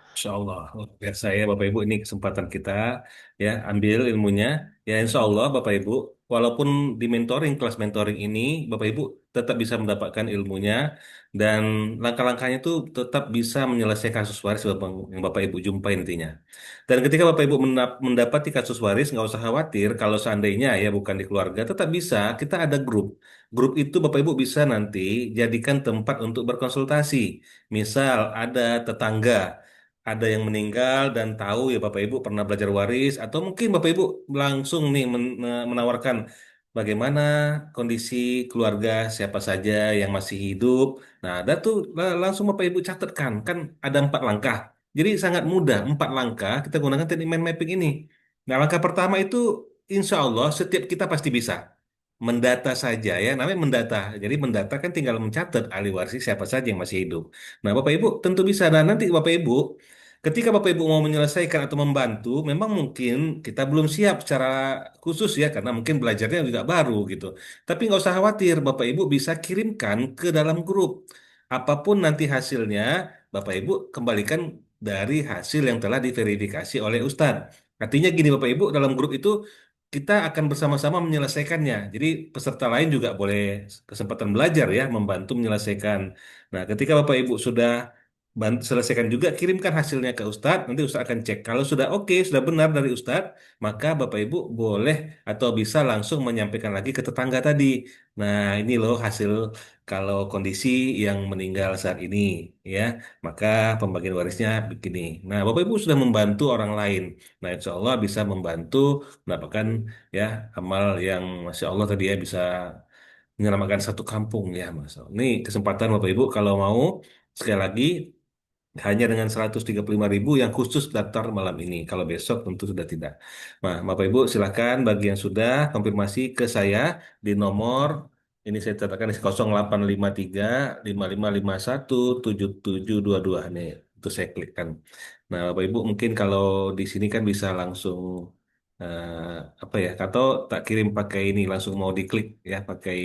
Insya Allah, luar biasa ya Bapak Ibu, ini kesempatan kita ya ambil ilmunya. Ya Insya Allah Bapak Ibu, walaupun di mentoring, kelas mentoring ini Bapak Ibu tetap bisa mendapatkan ilmunya dan langkah-langkahnya itu tetap bisa menyelesaikan kasus waris yang Bapak Ibu jumpai nantinya. Dan ketika Bapak Ibu mendapati kasus waris, nggak usah khawatir kalau seandainya ya bukan di keluarga, tetap bisa, kita ada grup. Grup itu Bapak Ibu bisa nanti jadikan tempat untuk berkonsultasi. Misal ada tetangga ada yang meninggal dan tahu ya Bapak Ibu pernah belajar waris atau mungkin Bapak Ibu langsung nih menawarkan bagaimana kondisi keluarga siapa saja yang masih hidup. Nah, ada tuh langsung Bapak Ibu catatkan kan ada 4 langkah. Jadi sangat mudah 4 langkah kita gunakan teknik mind mapping ini. Nah, langkah pertama itu insya Allah setiap kita pasti bisa. Mendata saja ya, namanya mendata. Jadi mendata kan tinggal mencatat ahli waris siapa saja yang masih hidup. Nah, Bapak Ibu tentu bisa. Dan nanti Bapak Ibu ketika Bapak Ibu mau menyelesaikan atau membantu, memang mungkin kita belum siap secara khusus ya, karena mungkin belajarnya juga baru gitu. Tapi nggak usah khawatir, Bapak Ibu bisa kirimkan ke dalam grup. Apapun nanti hasilnya, Bapak Ibu kembalikan dari hasil yang telah diverifikasi oleh Ustadz. Artinya gini Bapak Ibu, dalam grup itu kita akan bersama-sama menyelesaikannya. Jadi peserta lain juga boleh kesempatan belajar ya, membantu menyelesaikan. Nah, ketika Bapak Ibu sudah selesaikan juga, kirimkan hasilnya ke Ustadz, nanti Ustadz akan cek. Kalau sudah oke, sudah benar dari Ustadz, maka Bapak Ibu boleh atau bisa langsung menyampaikan lagi ke tetangga tadi. Nah, ini loh hasil kalau kondisi yang meninggal saat ini, ya. Maka pembagian warisnya begini. Nah, Bapak Ibu sudah membantu orang lain. Nah, insya Allah bisa membantu mendapatkan ya amal yang Masya Allah tadi ya bisa menyelamatkan satu kampung ya Mas. Ini kesempatan Bapak Ibu kalau mau sekali lagi hanya dengan 135.000 yang khusus daftar malam ini. Kalau besok tentu sudah tidak. Nah, Bapak Ibu silakan bagi yang sudah konfirmasi ke saya di nomor ini saya catatkan di 0853 5551 7722 nih. Itu saya klikkan. Nah, Bapak Ibu mungkin kalau di sini kan bisa langsung apa ya? Atau tak kirim pakai ini langsung mau diklik ya pakai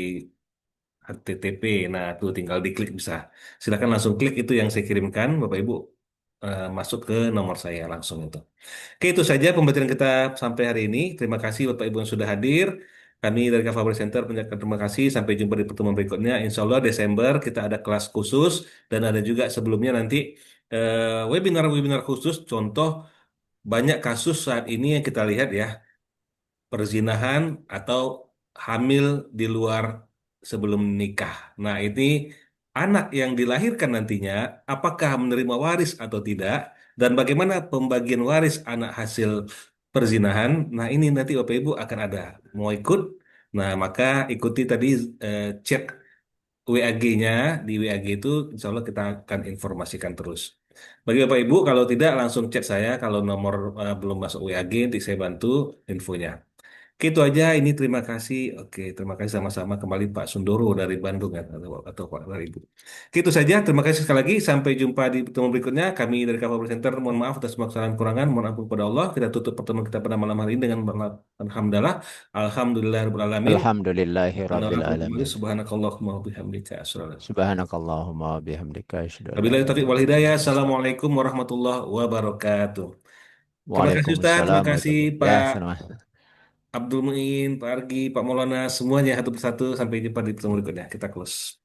HTTP. Nah, tuh tinggal diklik bisa. Silakan langsung klik itu yang saya kirimkan, Bapak Ibu masuk ke nomor saya langsung itu. Oke, itu saja pembelajaran kita sampai hari ini. Terima kasih Bapak Ibu yang sudah hadir. Kami dari Kavabri Center menyampaikan terima kasih. Sampai jumpa di pertemuan berikutnya. Insya Allah Desember kita ada kelas khusus dan ada juga sebelumnya nanti webinar-webinar khusus. Contoh banyak kasus saat ini yang kita lihat ya perzinahan atau hamil di luar sebelum nikah. Nah, ini anak yang dilahirkan nantinya apakah menerima waris atau tidak dan bagaimana pembagian waris anak hasil perzinahan. Nah, ini nanti Bapak Ibu akan ada. Mau ikut? Nah, maka ikuti tadi chat WAG-nya di WAG itu insya Allah kita akan informasikan terus. Bagi Bapak Ibu, kalau tidak langsung chat saya kalau nomor belum masuk WAG nanti saya bantu infonya. Oke, itu aja. Ini terima kasih. Oke, terima kasih sama-sama kembali Pak Sundoro dari Bandung ya, atau Pak dari Ibu. Oke, itu saja. Terima kasih sekali lagi. Sampai jumpa di pertemuan berikutnya. Kami dari Kapolri Center mohon maaf atas semua kesalahan kurangan. Mohon ampun kepada Allah. Kita tutup pertemuan kita pada malam hari ini dengan alhamdulillah. Alhamdulillahirobbilalamin. Alhamdulillahi rabbil alamin. Subhanakallahumma wa bihamdika asyhadu an la ilaha illa anta. Subhanakallahumma wa bihamdika asyhadu an la Wabillahi taufiq ilaha wal illa hidayah. anta astaghfiruka. Assalamualaikum warahmatullahi wabarakatuh. Terima kasih Ustaz. Terima Waalaikumsalam kasih warahmatullahi Pak ya sama. Abdul Muin, Pak Argi, Pak Maulana, semuanya satu persatu. Sampai jumpa di pertemuan berikutnya. Kita close.